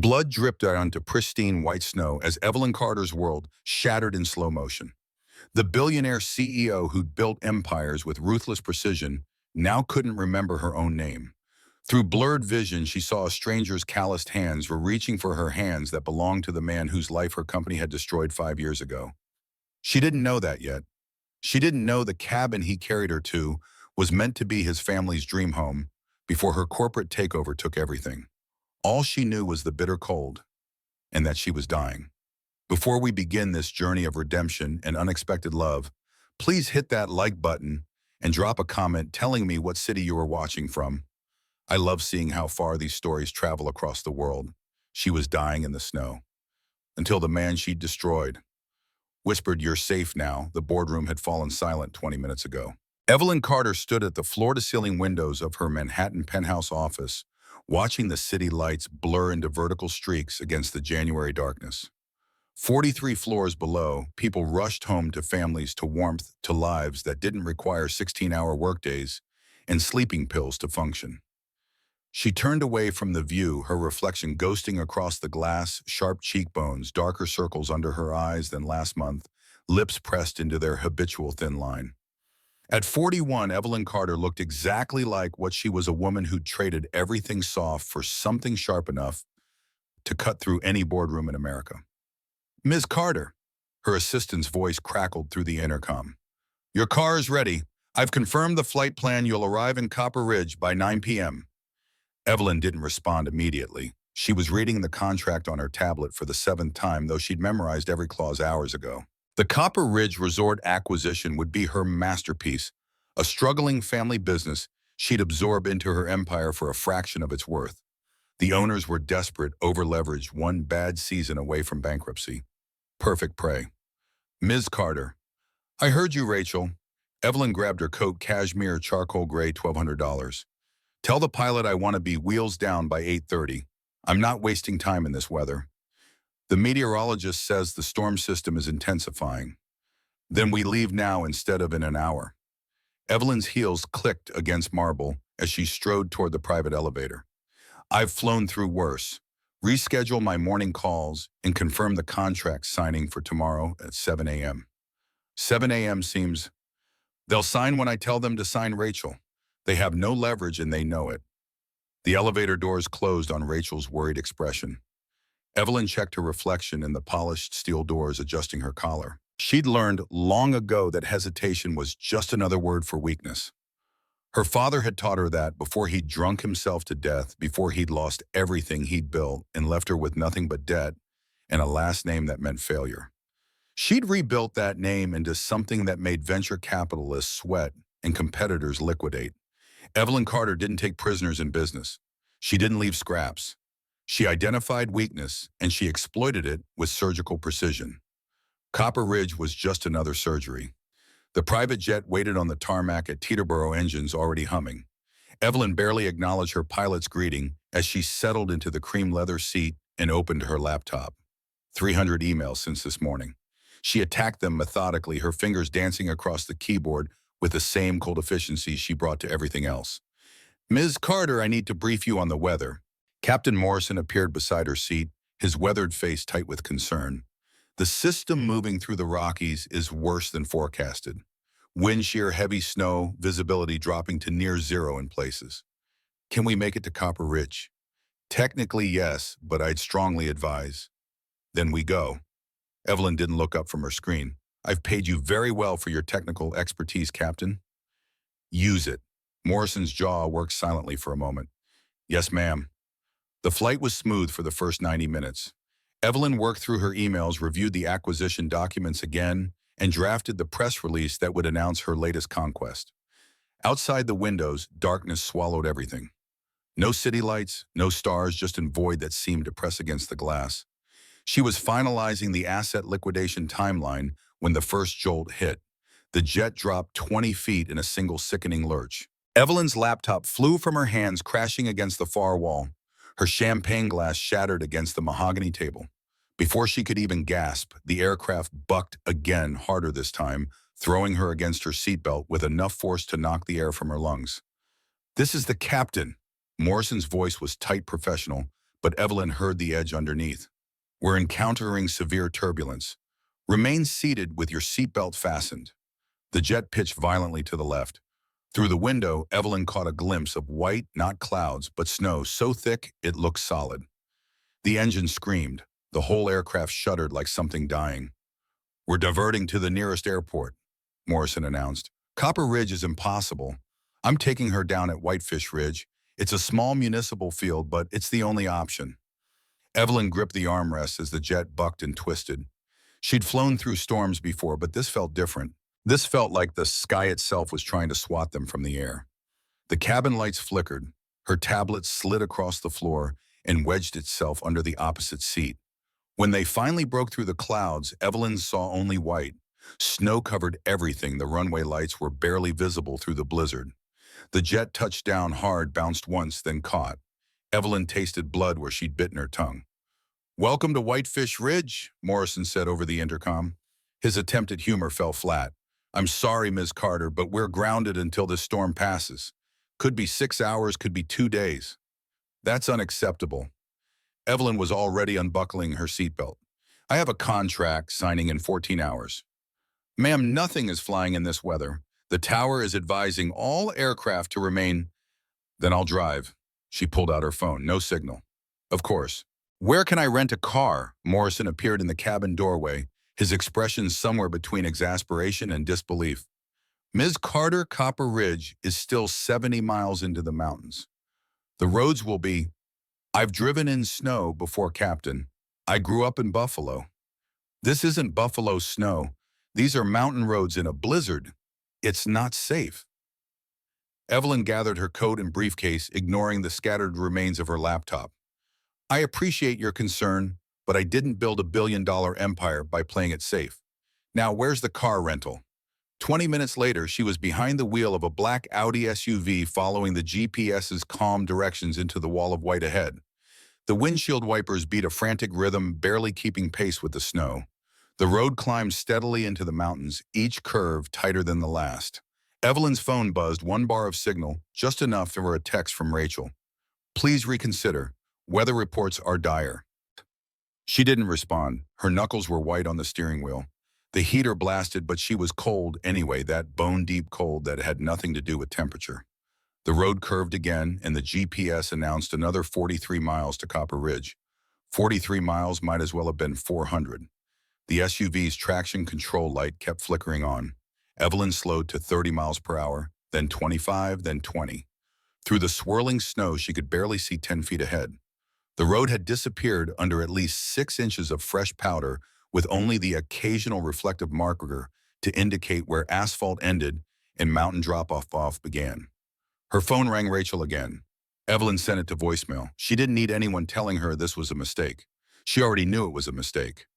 Blood dripped onto pristine white snow as Evelyn Carter's world shattered in slow motion. The billionaire CEO who'd built empires with ruthless precision now couldn't remember her own name. Through blurred vision, she saw a stranger's calloused hands were reaching for her hands that belonged to the man whose life her company had destroyed 5 years ago. She didn't know that yet. She didn't know the cabin he carried her to was meant to be his family's dream home before her corporate takeover took everything. All she knew was the bitter cold, and that she was dying. Before we begin this journey of redemption and unexpected love, please hit that like button and drop a comment telling me what city you are watching from. I love seeing how far these stories travel across the world. She was dying in the snow. Until the man she'd destroyed whispered, "You're safe now." The boardroom had fallen silent 20 minutes ago. Evelyn Carter stood at the floor-to-ceiling windows of her Manhattan penthouse office, watching the city lights blur into vertical streaks against the January darkness. 43 floors below, people rushed home to families, to warmth, to lives that didn't require 16-hour workdays and sleeping pills to function. She turned away from the view, her reflection ghosting across the glass, sharp cheekbones, darker circles under her eyes than last month, lips pressed into their habitual thin line. At 41, Evelyn Carter looked exactly like what she was, a woman who'd traded everything soft for something sharp enough to cut through any boardroom in America. "Ms. Carter," her assistant's voice crackled through the intercom. "Your car is ready. I've confirmed the flight plan. You'll arrive in Copper Ridge by 9 p.m. Evelyn didn't respond immediately. She was reading the contract on her tablet for the 7th time, though she'd memorized every clause hours ago. The Copper Ridge Resort acquisition would be her masterpiece, a struggling family business she'd absorb into her empire for a fraction of its worth. The owners were desperate, over-leveraged, one bad season away from bankruptcy. Perfect prey. "Ms. Carter." "I heard you, Rachel." Evelyn grabbed her coat, cashmere, charcoal gray, $1,200. "Tell the pilot I want to be wheels down by 8:30. I'm not wasting time in this weather. The meteorologist says the storm system is intensifying. Then we leave now instead of in an hour." Evelyn's heels clicked against marble as she strode toward the private elevator. "I've flown through worse. Reschedule my morning calls and confirm the contract signing for tomorrow at 7 a.m. 7 a.m. seems... They'll sign when I tell them to sign, Rachel. They have no leverage and they know it." The elevator doors closed on Rachel's worried expression. Evelyn checked her reflection in the polished steel doors, adjusting her collar. She'd learned long ago that hesitation was just another word for weakness. Her father had taught her that before he'd drunk himself to death, before he'd lost everything he'd built and left her with nothing but debt and a last name that meant failure. She'd rebuilt that name into something that made venture capitalists sweat and competitors liquidate. Evelyn Carter didn't take prisoners in business. She didn't leave scraps. She identified weakness, and she exploited it with surgical precision. Copper Ridge was just another surgery. The private jet waited on the tarmac at Teterboro, engines already humming. Evelyn barely acknowledged her pilot's greeting as she settled into the cream leather seat and opened her laptop. 300 emails since this morning. She attacked them methodically, her fingers dancing across the keyboard with the same cold efficiency she brought to everything else. "Ms. Carter, I need to brief you on the weather." Captain Morrison appeared beside her seat, his weathered face tight with concern. "The system moving through the Rockies is worse than forecasted. Wind shear, heavy snow, visibility dropping to near zero in places. Can we make it to Copper Ridge?" "Technically, yes, but I'd strongly advise." "Then we go." Evelyn didn't look up from her screen. "I've paid you very well for your technical expertise, Captain. Use it." Morrison's jaw worked silently for a moment. "Yes, ma'am." The flight was smooth for the first 90 minutes. Evelyn worked through her emails, reviewed the acquisition documents again, and drafted the press release that would announce her latest conquest. Outside the windows, darkness swallowed everything. No city lights, no stars, just a void that seemed to press against the glass. She was finalizing the asset liquidation timeline when the first jolt hit. The jet dropped 20 feet in a single sickening lurch. Evelyn's laptop flew from her hands, crashing against the far wall. Her champagne glass shattered against the mahogany table. Before she could even gasp, the aircraft bucked again, harder this time, throwing her against her seatbelt with enough force to knock the air from her lungs. "This is the captain." Morrison's voice was tight, professional, but Evelyn heard the edge underneath. We're encountering severe turbulence. Remain seated with your seatbelt fastened. The jet pitched violently to the left. Through the window, Evelyn caught a glimpse of white, not clouds, but snow so thick it looked solid. The engine screamed. The whole aircraft shuddered like something dying. We're diverting to the nearest airport, Morrison announced. Copper Ridge is impossible. I'm taking her down at Whitefish Ridge. It's a small municipal field, but it's the only option. Evelyn gripped the armrest as the jet bucked and twisted. She'd flown through storms before, but this felt different. This felt like the sky itself was trying to swat them from the air. The cabin lights flickered. Her tablet slid across the floor and wedged itself under the opposite seat. When they finally broke through the clouds, Evelyn saw only white. Snow covered everything. The runway lights were barely visible through the blizzard. The jet touched down hard, bounced once, then caught. Evelyn tasted blood where she'd bitten her tongue. "Welcome to Whitefish Ridge," Morrison said over the intercom. His attempt at humor fell flat. "I'm sorry, Ms. Carter, but we're grounded until this storm passes. Could be 6 hours, could be 2 days." "That's unacceptable." Evelyn was already unbuckling her seatbelt. "I have a contract signing in 14 hours. "Ma'am, nothing is flying in this weather. The tower is advising all aircraft to remain." "Then I'll drive." She pulled out her phone. No signal. "Of course." "Where can I rent a car?" Morrison appeared in the cabin doorway, his expression somewhere between exasperation and disbelief. "Ms. Carter, Copper Ridge is still 70 miles into the mountains. The roads will be—" "I've driven in snow before, Captain. I grew up in Buffalo." "This isn't Buffalo snow. These are mountain roads in a blizzard. It's not safe." Evelyn gathered her coat and briefcase, ignoring the scattered remains of her laptop. "I appreciate your concern, but I didn't build a billion-dollar empire by playing it safe. Now, where's the car rental?" 20 minutes later, she was behind the wheel of a black Audi SUV following the GPS's calm directions into the wall of white ahead. The windshield wipers beat a frantic rhythm, barely keeping pace with the snow. The road climbed steadily into the mountains, each curve tighter than the last. Evelyn's phone buzzed, one bar of signal, just enough for a text from Rachel. "Please reconsider. Weather reports are dire." She didn't respond. Her knuckles were white on the steering wheel. The heater blasted, but she was cold anyway, that bone-deep cold that had nothing to do with temperature. The road curved again, and the GPS announced another 43 miles to Copper Ridge. 43 miles might as well have been 400. The SUV's traction control light kept flickering on. Evelyn slowed to 30 miles per hour, then 25, then 20. Through the swirling snow, she could barely see 10 feet ahead. The road had disappeared under at least 6 inches of fresh powder, with only the occasional reflective marker to indicate where asphalt ended and mountain drop-off began. Her phone rang Rachel again. Evelyn sent it to voicemail. She didn't need anyone telling her this was a mistake. She already knew it was a mistake.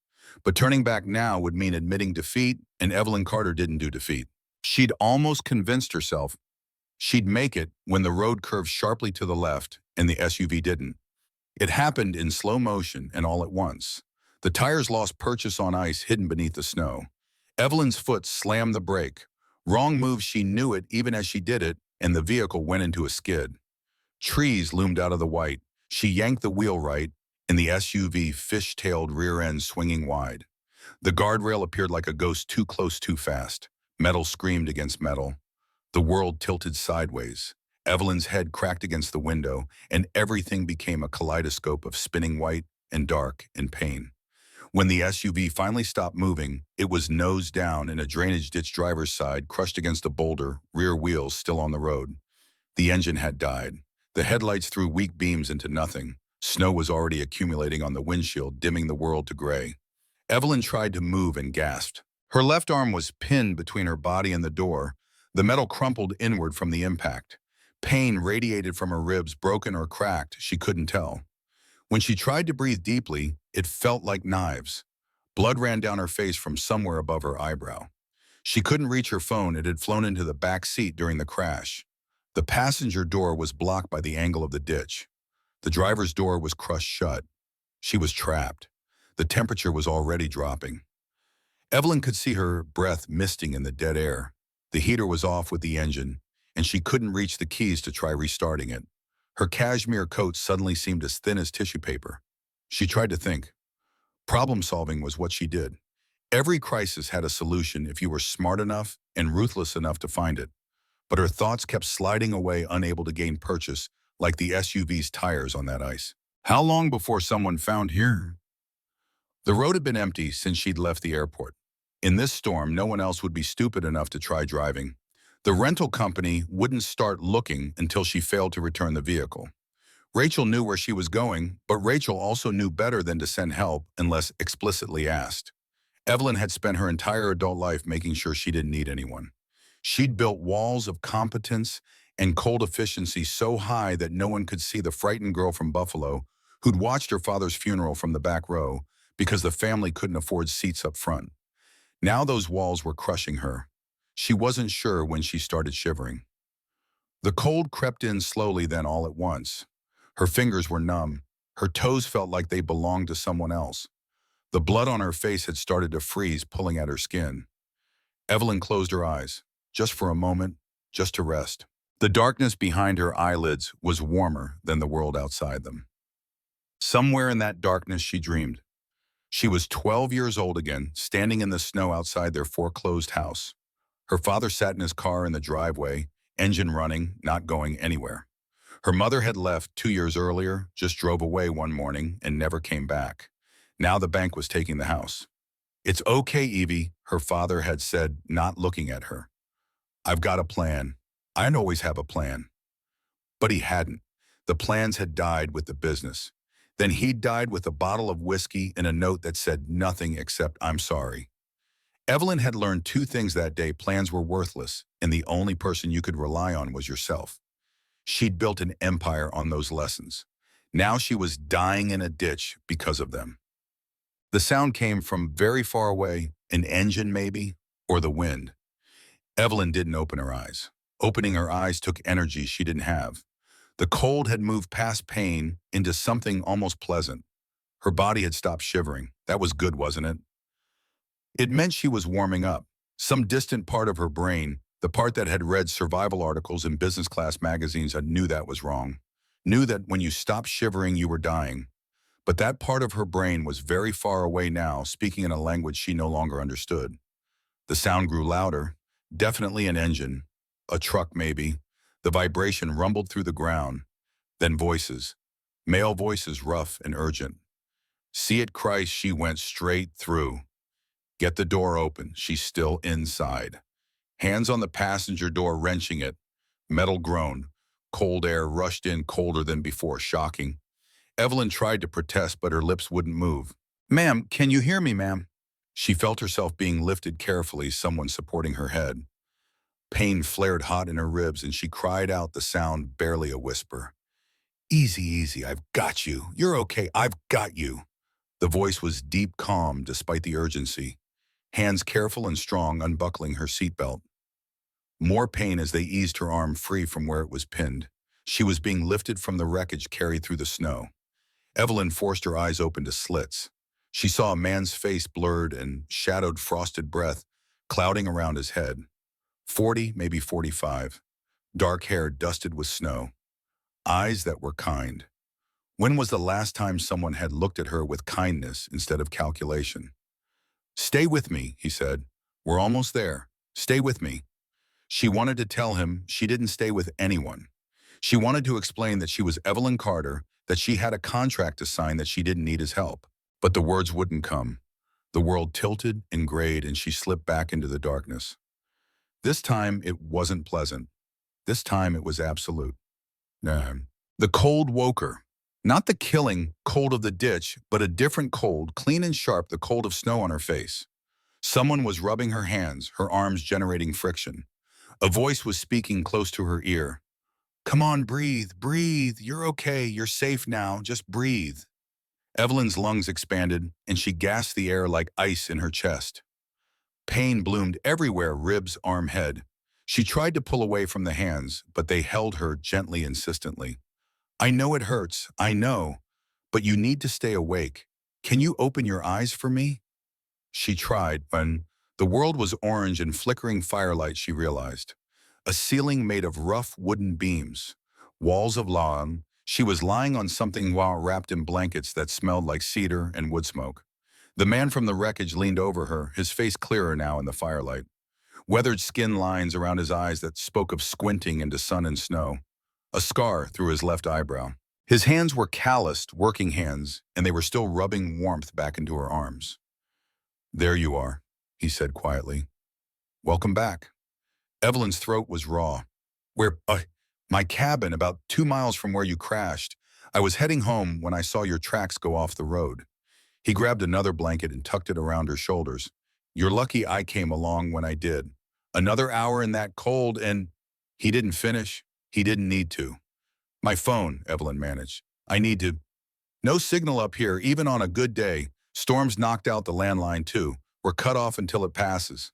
But turning back now would mean admitting defeat, and Evelyn Carter didn't do defeat. She'd almost convinced herself she'd make it when the road curved sharply to the left and the SUV didn't. It happened in slow motion and all at once. The tires lost purchase on ice hidden beneath the snow. Evelyn's foot slammed the brake. Wrong move, she knew it even as she did it, and the vehicle went into a skid. Trees loomed out of the white. She yanked the wheel right, and the SUV fish-tailed rear end swinging wide. The guardrail appeared like a ghost, too close, too fast. Metal screamed against metal. The world tilted sideways. Evelyn's head cracked against the window, and everything became a kaleidoscope of spinning white and dark and pain. When the SUV finally stopped moving, it was nose down in a drainage ditch driver's side, crushed against a boulder, rear wheels still on the road. The engine had died. The headlights threw weak beams into nothing. Snow was already accumulating on the windshield, dimming the world to gray. Evelyn tried to move and gasped. Her left arm was pinned between her body and the door. The metal crumpled inward from the impact. Pain radiated from her ribs, broken or cracked, she couldn't tell. When she tried to breathe deeply, it felt like knives. Blood ran down her face from somewhere above her eyebrow. She couldn't reach her phone. It had flown into the back seat during the crash. The passenger door was blocked by the angle of the ditch. The driver's door was crushed shut. She was trapped. The temperature was already dropping. Evelyn could see her breath misting in the dead air. The heater was off with the engine, and she couldn't reach the keys to try restarting it. Her cashmere coat suddenly seemed as thin as tissue paper. She tried to think. Problem solving was what she did. Every crisis had a solution if you were smart enough and ruthless enough to find it. But her thoughts kept sliding away, unable to gain purchase, like the SUV's tires on that ice. How long before someone found here? The road had been empty since she'd left the airport. In this storm, no one else would be stupid enough to try driving. The rental company wouldn't start looking until she failed to return the vehicle. Rachel knew where she was going, but Rachel also knew better than to send help unless explicitly asked. Evelyn had spent her entire adult life making sure she didn't need anyone. She'd built walls of competence and cold efficiency so high that no one could see the frightened girl from Buffalo who'd watched her father's funeral from the back row because the family couldn't afford seats up front. Now those walls were crushing her. She wasn't sure when she started shivering. The cold crept in slowly, then all at once. Her fingers were numb. Her toes felt like they belonged to someone else. The blood on her face had started to freeze, pulling at her skin. Evelyn closed her eyes, just for a moment, just to rest. The darkness behind her eyelids was warmer than the world outside them. Somewhere in that darkness she dreamed. She was 12 years old again, standing in the snow outside their foreclosed house. Her father sat in his car in the driveway, engine running, not going anywhere. Her mother had left 2 years earlier, just drove away one morning and never came back. Now the bank was taking the house. "It's okay, Evie," her father had said, not looking at her. "I've got a plan. I'd always have a plan." But he hadn't. The plans had died with the business. Then he'd died with a bottle of whiskey and a note that said nothing except, "I'm sorry." Evelyn had learned two things that day: plans were worthless, and the only person you could rely on was yourself. She'd built an empire on those lessons. Now she was dying in a ditch because of them. The sound came from very far away, an engine maybe, or the wind. Evelyn didn't open her eyes. Opening her eyes took energy she didn't have. The cold had moved past pain into something almost pleasant. Her body had stopped shivering. That was good, wasn't it? It meant she was warming up. Some distant part of her brain, the part that had read survival articles in business class magazines, knew that was wrong. Knew that when you stopped shivering, you were dying. But that part of her brain was very far away now, speaking in a language she no longer understood. The sound grew louder. Definitely an engine. A truck, maybe. The vibration rumbled through the ground. Then voices. Male voices, rough and urgent. "See it, Christ," she went straight through. "Get the door open. She's still inside." Hands on the passenger door, wrenching it. Metal groaned. Cold air rushed in, colder than before, shocking. Evelyn tried to protest, but her lips wouldn't move. "Ma'am, can you hear me, ma'am?" She felt herself being lifted carefully, someone supporting her head. Pain flared hot in her ribs, and she cried out, the sound barely a whisper. "Easy, easy, I've got you. You're okay, I've got you." The voice was deep calm despite the urgency. Hands careful and strong, unbuckling her seatbelt. More pain as they eased her arm free from where it was pinned. She was being lifted from the wreckage carried through the snow. Evelyn forced her eyes open to slits. She saw a man's face, blurred and shadowed, frosted breath clouding around his head. 40, maybe 45. Dark hair dusted with snow. Eyes that were kind. When was the last time someone had looked at her with kindness instead of calculation? "Stay with me," he said. "We're almost there. Stay with me." She wanted to tell him she didn't stay with anyone. She wanted to explain that she was Evelyn Carter, that she had a contract to sign, that she didn't need his help. But the words wouldn't come. The world tilted and grayed, and she slipped back into the darkness. This time it wasn't pleasant. This time it was absolute. The cold woke her. Not the killing cold of the ditch, but a different cold, clean and sharp, the cold of snow on her face. Someone was rubbing her hands, her arms generating friction. A voice was speaking close to her ear. "Come on, breathe, breathe. You're okay. You're safe now. Just breathe." Evelyn's lungs expanded, and she gasped the air like ice in her chest. Pain bloomed everywhere, ribs, arm, head. She tried to pull away from the hands, but they held her gently, insistently. "I know it hurts, I know, but you need to stay awake. Can you open your eyes for me?" She tried. When the world was orange and flickering firelight, she realized. A ceiling made of rough wooden beams. Walls of lawn, She was lying on something while wrapped in blankets that smelled like cedar and wood smoke. The man from the wreckage leaned over her, his face clearer now in the firelight. Weathered skin lines around his eyes that spoke of squinting into sun and snow. A scar through his left eyebrow. His hands were calloused, working hands, and they were still rubbing warmth back into her arms. "There you are," he said quietly. "Welcome back." Evelyn's throat was raw. "Where, my cabin, about 2 miles from where you crashed. I was heading home when I saw your tracks go off the road." He grabbed another blanket and tucked it around her shoulders. "You're lucky I came along when I did. Another hour in that cold and—" He didn't finish. He didn't need to. "My phone," Evelyn managed. "I need to—" "No signal up here, even on a good day. Storms knocked out the landline too. We're cut off until it passes."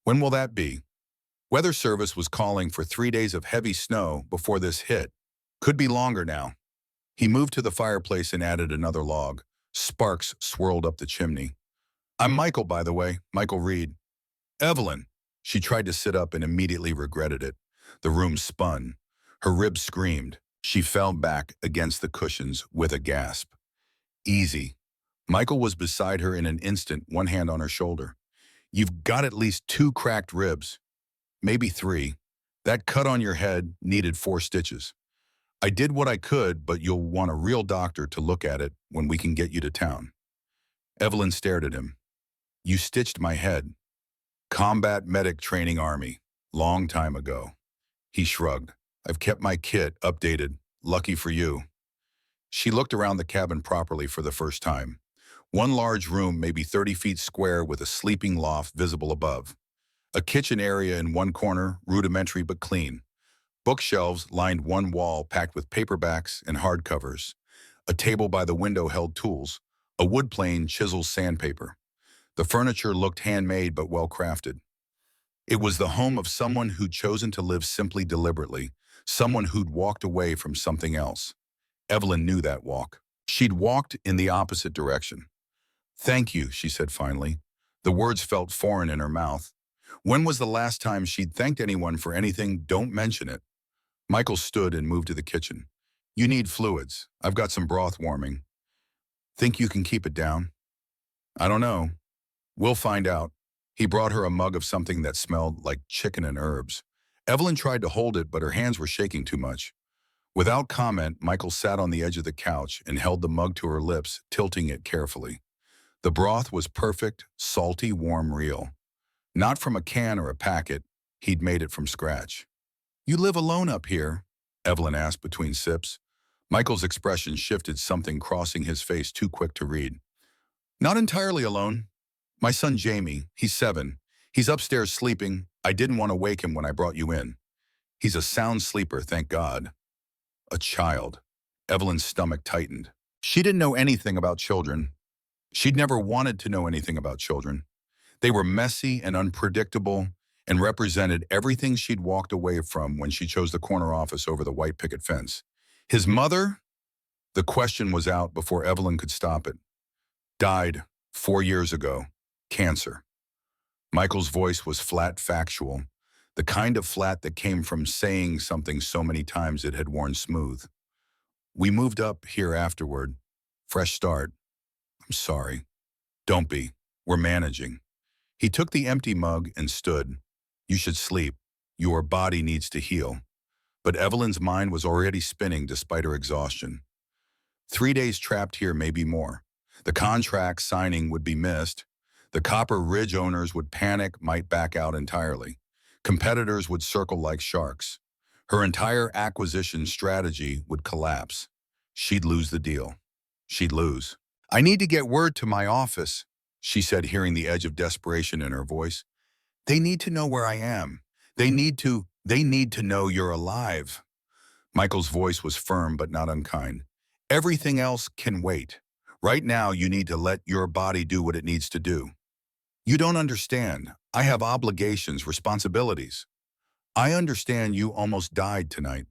"When will that be?" Weather Service was calling for 3 days of heavy snow before this hit. "Could be longer now." He moved to the fireplace and added another log. Sparks swirled up the chimney. "I'm Michael, by the way, Michael Reed." "Evelyn." She tried to sit up and immediately regretted it. The room spun. Her ribs screamed. She fell back against the cushions with a gasp. "Easy." Michael was beside her in an instant, one hand on her shoulder. "You've got at least 2 cracked ribs. Maybe 3. That cut on your head needed 4 stitches. I did what I could, but you'll want a real doctor to look at it when we can get you to town." Evelyn stared at him. "You stitched my head." "Combat medic training army. Long time ago." He shrugged. "I've kept my kit updated. Lucky for you." She looked around the cabin properly for the first time. One large room, maybe 30 feet square, with a sleeping loft visible above. A kitchen area in one corner, rudimentary but clean. Bookshelves lined one wall, packed with paperbacks and hardcovers. A table by the window held tools. A wood plane chisels sandpaper. The furniture looked handmade but well-crafted. It was the home of someone who'd chosen to live simply, deliberately. Someone who'd walked away from something else. Evelyn knew that walk. She'd walked in the opposite direction. "Thank you," she said finally. The words felt foreign in her mouth. When was the last time she'd thanked anyone for anything? Don't mention it. Michael stood and moved to the kitchen. "You need fluids. I've got some broth warming." "Think you can keep it down?" "I don't know. We'll find out." He brought her a mug of something that smelled like chicken and herbs. Evelyn tried to hold it, but her hands were shaking too much. Without comment, Michael sat on the edge of the couch and held the mug to her lips, tilting it carefully. The broth was perfect, salty, warm, real. Not from a can or a packet. He'd made it from scratch. "You live alone up here?" Evelyn asked between sips. Michael's expression shifted, something crossing his face too quick to read. "Not entirely alone. My son Jamie, he's 7. He's upstairs sleeping. I didn't want to wake him when I brought you in. He's a sound sleeper, thank God." A child. Evelyn's stomach tightened. She didn't know anything about children. She'd never wanted to know anything about children. They were messy and unpredictable and represented everything she'd walked away from when she chose the corner office over the white picket fence. His mother? The question was out before Evelyn could stop it. "Died 4 years ago. Cancer." Michael's voice was flat, factual, the kind of flat that came from saying something so many times it had worn smooth. "We moved up here afterward. Fresh start. I'm sorry." "Don't be. We're managing." He took the empty mug and stood. "You should sleep. Your body needs to heal." But Evelyn's mind was already spinning despite her exhaustion. 3 days trapped here, maybe more. The contract signing would be missed. The Copper Ridge owners would panic, might back out entirely. Competitors would circle like sharks. Her entire acquisition strategy would collapse. She'd lose the deal. She'd lose. "I need to get word to my office," she said, hearing the edge of desperation in her voice. "They need to know where I am. They need to know you're alive." Michael's voice was firm but not unkind. "Everything else can wait. Right now, you need to let your body do what it needs to do. You don't understand. I have obligations, responsibilities. I understand you almost died tonight."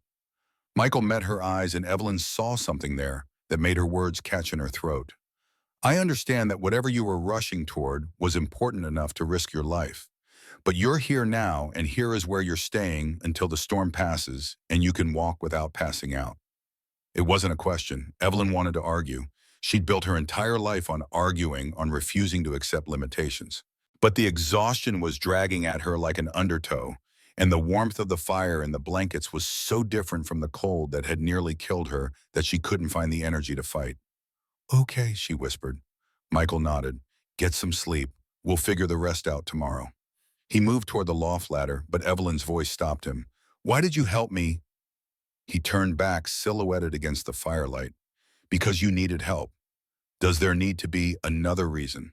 Michael met her eyes, and Evelyn saw something there that made her words catch in her throat. "I understand that whatever you were rushing toward was important enough to risk your life. But you're here now, and here is where you're staying until the storm passes and you can walk without passing out." It wasn't a question. Evelyn wanted to argue. She'd built her entire life on arguing, on refusing to accept limitations. But the exhaustion was dragging at her like an undertow, and the warmth of the fire and the blankets was so different from the cold that had nearly killed her that she couldn't find the energy to fight. "Okay," she whispered. Michael nodded. "Get some sleep. We'll figure the rest out tomorrow." He moved toward the loft ladder, but Evelyn's voice stopped him. "Why did you help me?" He turned back, silhouetted against the firelight. "Because you needed help. Does there need to be another reason?"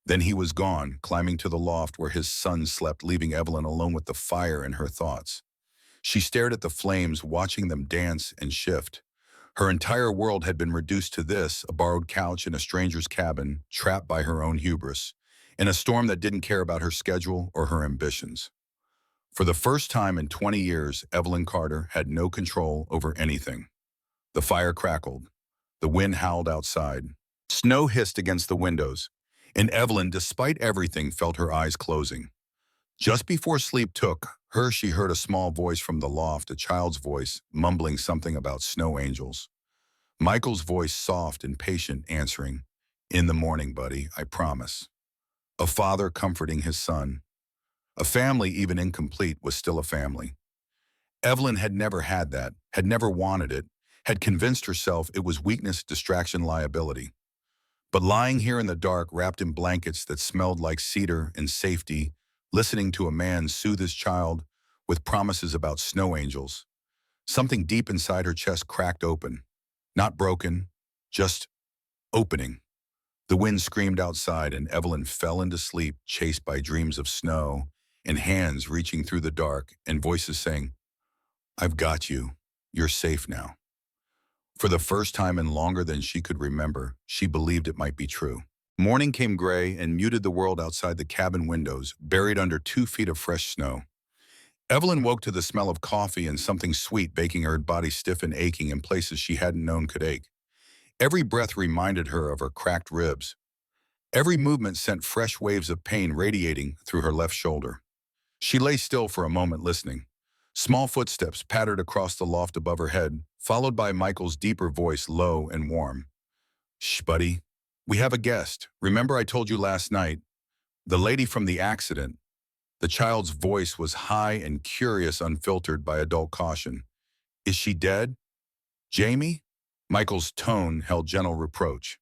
Then he was gone, climbing to the loft where his son slept, leaving Evelyn alone with the fire in her thoughts. She stared at the flames, watching them dance and shift. Her entire world had been reduced to this, a borrowed couch in a stranger's cabin, trapped by her own hubris, in a storm that didn't care about her schedule or her ambitions. For the first time in 20 years, Evelyn Carter had no control over anything. The fire crackled. The wind howled outside. Snow hissed against the windows, and Evelyn, despite everything, felt her eyes closing. Just before sleep took her, she heard a small voice from the loft, a child's voice, mumbling something about snow angels. Michael's voice, soft and patient, answering, "In the morning, buddy, I promise." A father comforting his son. A family, even incomplete, was still a family. Evelyn had never had that, had never wanted it, had convinced herself it was weakness, distraction, liability. But lying here in the dark, wrapped in blankets that smelled like cedar and safety, listening to a man soothe his child with promises about snow angels, something deep inside her chest cracked open. Not broken, just opening. The wind screamed outside, and Evelyn fell into sleep, chased by dreams of snow and hands reaching through the dark and voices saying, "I've got you. You're safe now." For the first time in longer than she could remember, she believed it might be true. Morning came gray and muted the world outside the cabin windows, buried under 2 feet of fresh snow. Evelyn woke to the smell of coffee and something sweet baking her body stiff and aching in places she hadn't known could ache. Every breath reminded her of her cracked ribs. Every movement sent fresh waves of pain radiating through her left shoulder. She lay still for a moment, listening. Small footsteps pattered across the loft above her head, followed by Michael's deeper voice, low and warm. "Shh, buddy. We have a guest. Remember I told you last night? The lady from the accident." The child's voice was high and curious, unfiltered by adult caution. "Is she dead? Jamie?" Michael's tone held gentle reproach.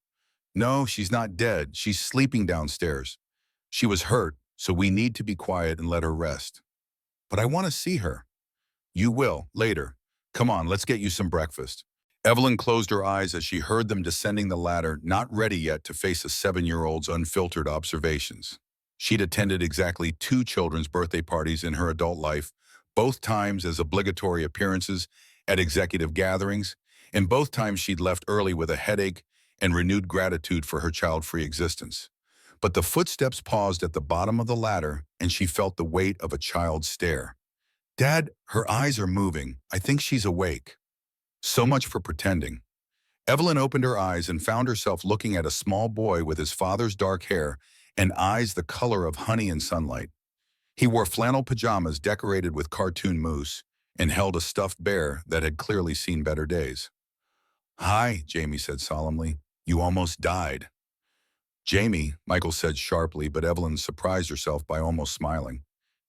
"No, she's not dead. She's sleeping downstairs. She was hurt, so we need to be quiet and let her rest." "But I want to see her." "You will, later. Come on, let's get you some breakfast." Evelyn closed her eyes as she heard them descending the ladder, not ready yet to face a 7-year-old's unfiltered observations. She'd attended exactly 2 children's birthday parties in her adult life, both times as obligatory appearances at executive gatherings, and both times she'd left early with a headache and renewed gratitude for her child-free existence. But the footsteps paused at the bottom of the ladder, and she felt the weight of a child's stare. "Dad, her eyes are moving. I think she's awake." So much for pretending. Evelyn opened her eyes and found herself looking at a small boy with his father's dark hair and eyes the color of honey in sunlight. He wore flannel pajamas decorated with cartoon moose and held a stuffed bear that had clearly seen better days. "Hi," Jamie said solemnly. "You almost died." "Jamie," Michael said sharply, but Evelyn surprised herself by almost smiling.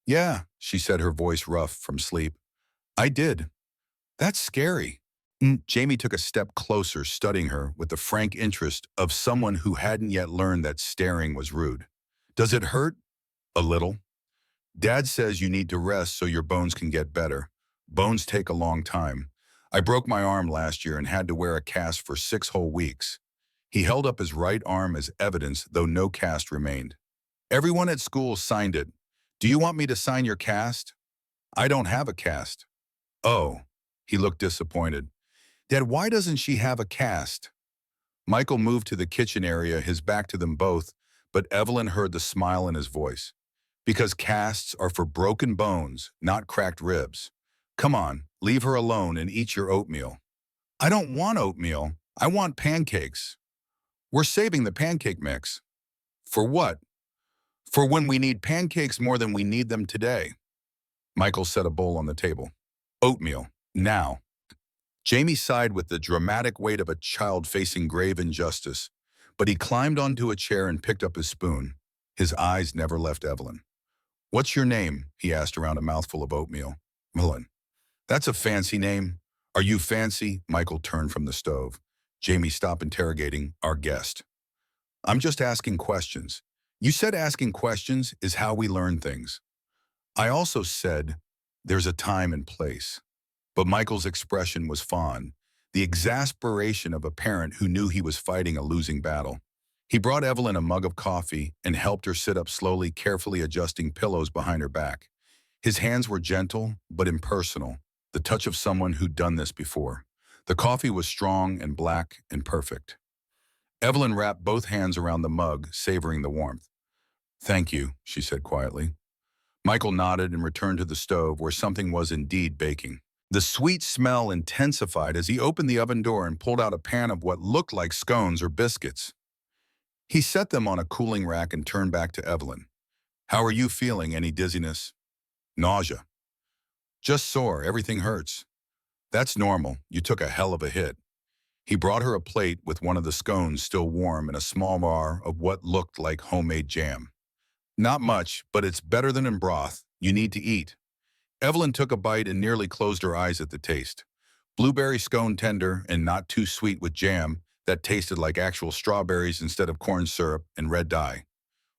"Yeah," she said, her voice rough from sleep. "I did. That's scary." Jamie took a step closer, studying her with the frank interest of someone who hadn't yet learned that staring was rude. "Does it hurt?" "A little. Dad says you need to rest so your bones can get better. Bones take a long time. I broke my arm last year and had to wear a cast for 6 whole weeks." He held up his right arm as evidence, though no cast remained. "Everyone at school signed it. Do you want me to sign your cast?" "I don't have a cast." "Oh." He looked disappointed. "Dad, why doesn't she have a cast?" Michael moved to the kitchen area, his back to them both, but Evelyn heard the smile in his voice. "Because casts are for broken bones, not cracked ribs. Come on, leave her alone and eat your oatmeal." "I don't want oatmeal. I want pancakes." "We're saving the pancake mix." "For what?" "For when we need pancakes more than we need them today." Michael set a bowl on the table. "Oatmeal, now." Jamie sighed with the dramatic weight of a child facing grave injustice, but he climbed onto a chair and picked up his spoon. His eyes never left Evelyn. "What's your name?" he asked around a mouthful of oatmeal. "Millen." "That's a fancy name." "Are you fancy?" Michael turned from the stove. Jamie stopped interrogating our guest. "I'm just asking questions." "You said asking questions is how we learn things." "I also said there's a time and place." But Michael's expression was fond, the exasperation of a parent who knew he was fighting a losing battle. He brought Evelyn a mug of coffee and helped her sit up slowly, carefully adjusting pillows behind her back. His hands were gentle but impersonal, the touch of someone who'd done this before. The coffee was strong and black and perfect. Evelyn wrapped both hands around the mug, savoring the warmth. "Thank you," she said quietly. Michael nodded and returned to the stove where something was indeed baking. The sweet smell intensified as he opened the oven door and pulled out a pan of what looked like scones or biscuits. He set them on a cooling rack and turned back to Evelyn. "How are you feeling? Any dizziness?" "Nausea." "Just sore. Everything hurts." "That's normal. You took a hell of a hit." He brought her a plate with one of the scones still warm and a small bar of what looked like homemade jam. "Not much, but it's better than in broth. You need to eat." Evelyn took a bite and nearly closed her eyes at the taste. Blueberry scone tender and not too sweet with jam that tasted like actual strawberries instead of corn syrup and red dye.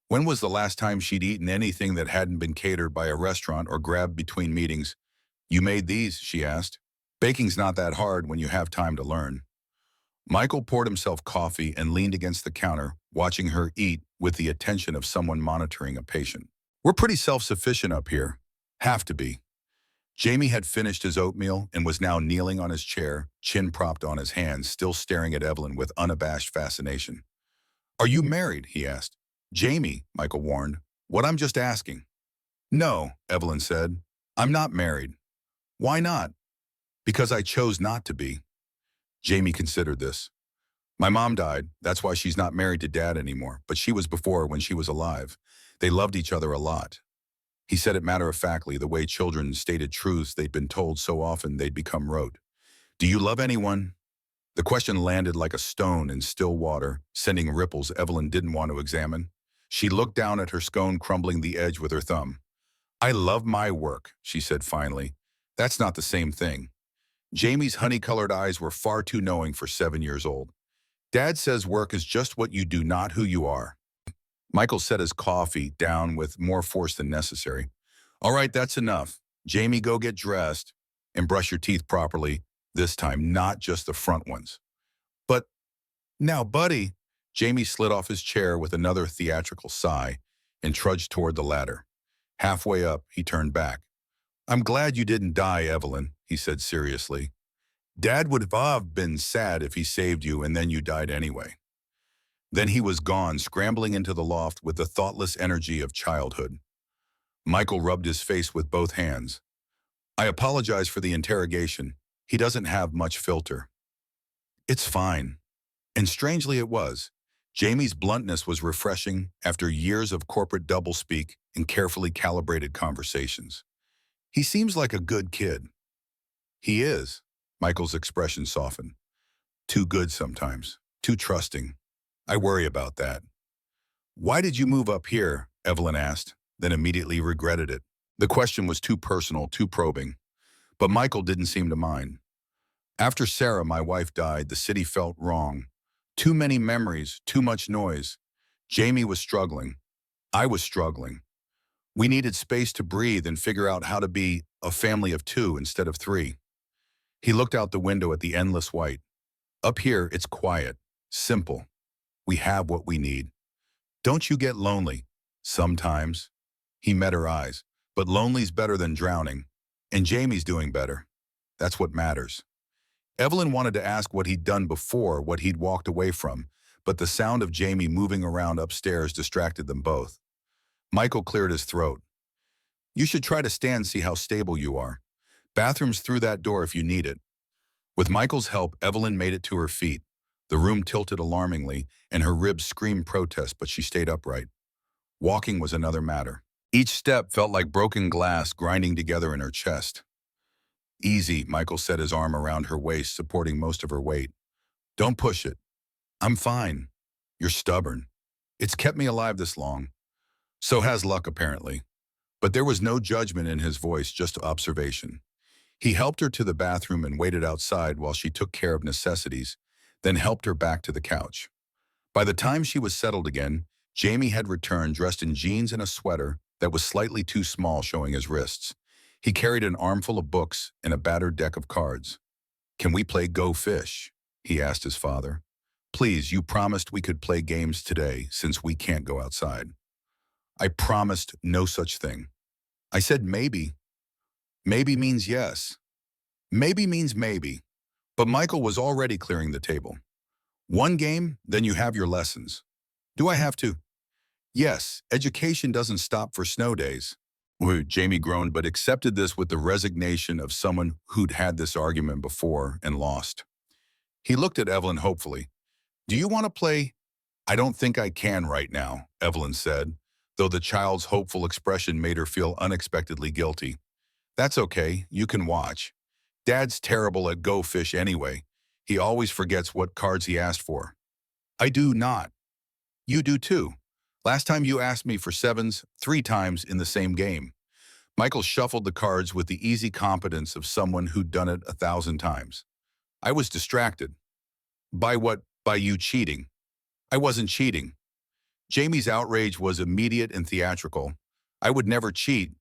When was the last time she'd eaten anything that hadn't been catered by a restaurant or grabbed between meetings? "You made these?" she asked. "Baking's not that hard when you have time to learn." Michael poured himself coffee and leaned against the counter, watching her eat with the attention of someone monitoring a patient. "We're pretty self-sufficient up here. Have to be." Jamie had finished his oatmeal and was now kneeling on his chair, chin propped on his hands, still staring at Evelyn with unabashed fascination. "Are you married?" he asked. "Jamie," Michael warned. "What, I'm just asking." "No," Evelyn said. "I'm not married." "Why not?" "Because I chose not to be." Jamie considered this. "My mom died. That's why she's not married to Dad anymore, but she was before when she was alive. They loved each other a lot." He said it matter-of-factly, the way children stated truths they'd been told so often they'd become rote. "Do you love anyone?" The question landed like a stone in still water, sending ripples Evelyn didn't want to examine. She looked down at her scone, crumbling the edge with her thumb. "I love my work," she said finally. "That's not the same thing." Jamie's honey-colored eyes were far too knowing for 7 years old. "Dad says work is just what you do, not who you are." Michael set his coffee down with more force than necessary. "All right, that's enough. Jamie, go get dressed and brush your teeth properly, this time, not just the front ones." "But now, buddy," Jamie slid off his chair with another theatrical sigh and trudged toward the ladder. Halfway up, he turned back. "I'm glad you didn't die, Evelyn," he said seriously. "Dad would have been sad if he saved you and then you died anyway." Then he was gone, scrambling into the loft with the thoughtless energy of childhood. Michael rubbed his face with both hands. "I apologize for the interrogation. He doesn't have much filter." "It's fine." And strangely it was. Jamie's bluntness was refreshing after years of corporate doublespeak and carefully calibrated conversations. "He seems like a good kid." "He is." Michael's expression softened. "Too good sometimes. Too trusting. I worry about that." "Why did you move up here?" Evelyn asked, then immediately regretted it. The question was too personal, too probing. But Michael didn't seem to mind. "After Sarah, my wife, died, the city felt wrong. Too many memories, too much noise. Jamie was struggling. I was struggling. We needed space to breathe and figure out how to be a family of 2 instead of 3. He looked out the window at the endless white. "Up here, it's quiet, simple. We have what we need. Don't you get lonely?" "Sometimes." He met her eyes. "But lonely's better than drowning. And Jamie's doing better. That's what matters." Evelyn wanted to ask what he'd done before, what he'd walked away from, but the sound of Jamie moving around upstairs distracted them both. Michael cleared his throat. "You should try to stand, see how stable you are. Bathroom's through that door if you need it." With Michael's help, Evelyn made it to her feet. The room tilted alarmingly, and her ribs screamed protest, but she stayed upright. Walking was another matter. Each step felt like broken glass grinding together in her chest. Easy, Michael set his arm around her waist, supporting most of her weight. Don't push it. I'm fine. You're stubborn. It's kept me alive this long. So has luck, apparently. But there was no judgment in his voice, just observation. He helped her to the bathroom and waited outside while she took care of necessities, then helped her back to the couch. By the time she was settled again, Jamie had returned dressed in jeans and a sweater that was slightly too small, showing his wrists. He carried an armful of books and a battered deck of cards. Can we play Go Fish? He asked his father. Please, you promised we could play games today since we can't go outside. I promised no such thing. I said maybe. Maybe means yes. Maybe means maybe. But Michael was already clearing the table. One game, then you have your lessons. Do I have to? Yes, education doesn't stop for snow days. Jamie groaned, but accepted this with the resignation of someone who'd had this argument before and lost. He looked at Evelyn hopefully. Do you want to play? I don't think I can right now, Evelyn said, though the child's hopeful expression made her feel unexpectedly guilty. That's okay, you can watch. Dad's terrible at Go Fish anyway. He always forgets what cards he asked for. I do not. You do too. Last time you asked me for sevens 3 times in the same game. Michael shuffled the cards with the easy competence of someone who'd done it 1,000 times. I was distracted. By what? By you cheating. I wasn't cheating. Jamie's outrage was immediate and theatrical. I would never cheat.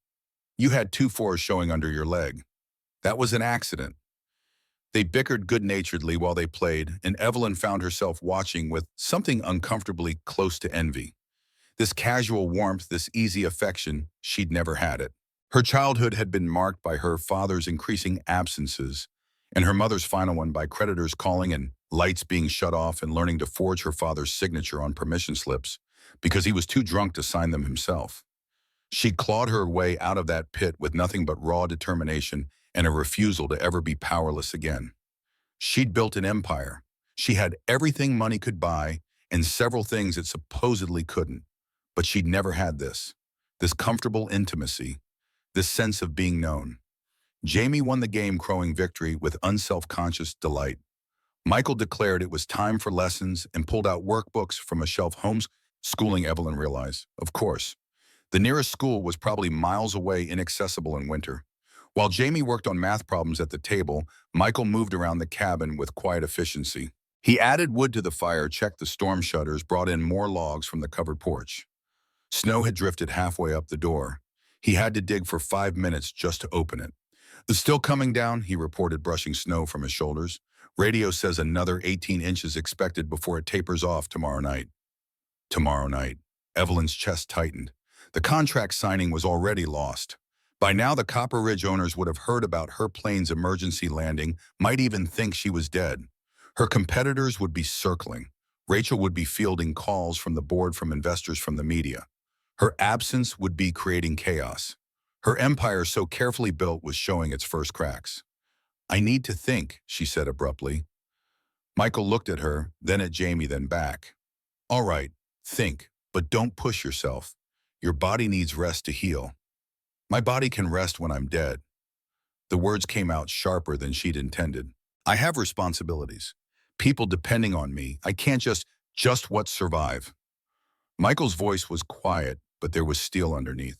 You had 2 fours showing under your leg. That was an accident. They bickered good-naturedly while they played, and Evelyn found herself watching with something uncomfortably close to envy. This casual warmth, this easy affection, she'd never had it. Her childhood had been marked by her father's increasing absences, and her mother's final one by creditors calling and lights being shut off and learning to forge her father's signature on permission slips because he was too drunk to sign them himself. She clawed her way out of that pit with nothing but raw determination and a refusal to ever be powerless again. She'd built an empire. She had everything money could buy and several things it supposedly couldn't. But she'd never had this comfortable intimacy, this sense of being known. Jamie won the game, crowing victory with unself-conscious delight. Michael declared it was time for lessons and pulled out workbooks from a shelf. Homeschooling, Evelyn realized. Of course. The nearest school was probably miles away, inaccessible in winter. While Jamie worked on math problems at the table, Michael moved around the cabin with quiet efficiency. He added wood to the fire, checked the storm shutters, brought in more logs from the covered porch. Snow had drifted halfway up the door. He had to dig for 5 minutes just to open it. It's still coming down, he reported, brushing snow from his shoulders. Radio says another 18 inches expected before it tapers off tomorrow night. Tomorrow night. Evelyn's chest tightened. The contract signing was already lost. By now, the Copper Ridge owners would have heard about her plane's emergency landing, might even think she was dead. Her competitors would be circling. Rachel would be fielding calls from the board, from investors, from the media. Her absence would be creating chaos. Her empire, so carefully built, was showing its first cracks. I need to think, she said abruptly. Michael looked at her, then at Jamie, then back. All right, think, but don't push yourself. Your body needs rest to heal. My body can rest when I'm dead. The words came out sharper than she'd intended. I have responsibilities. People depending on me. I can't just what survive. Michael's voice was quiet, but there was steel underneath.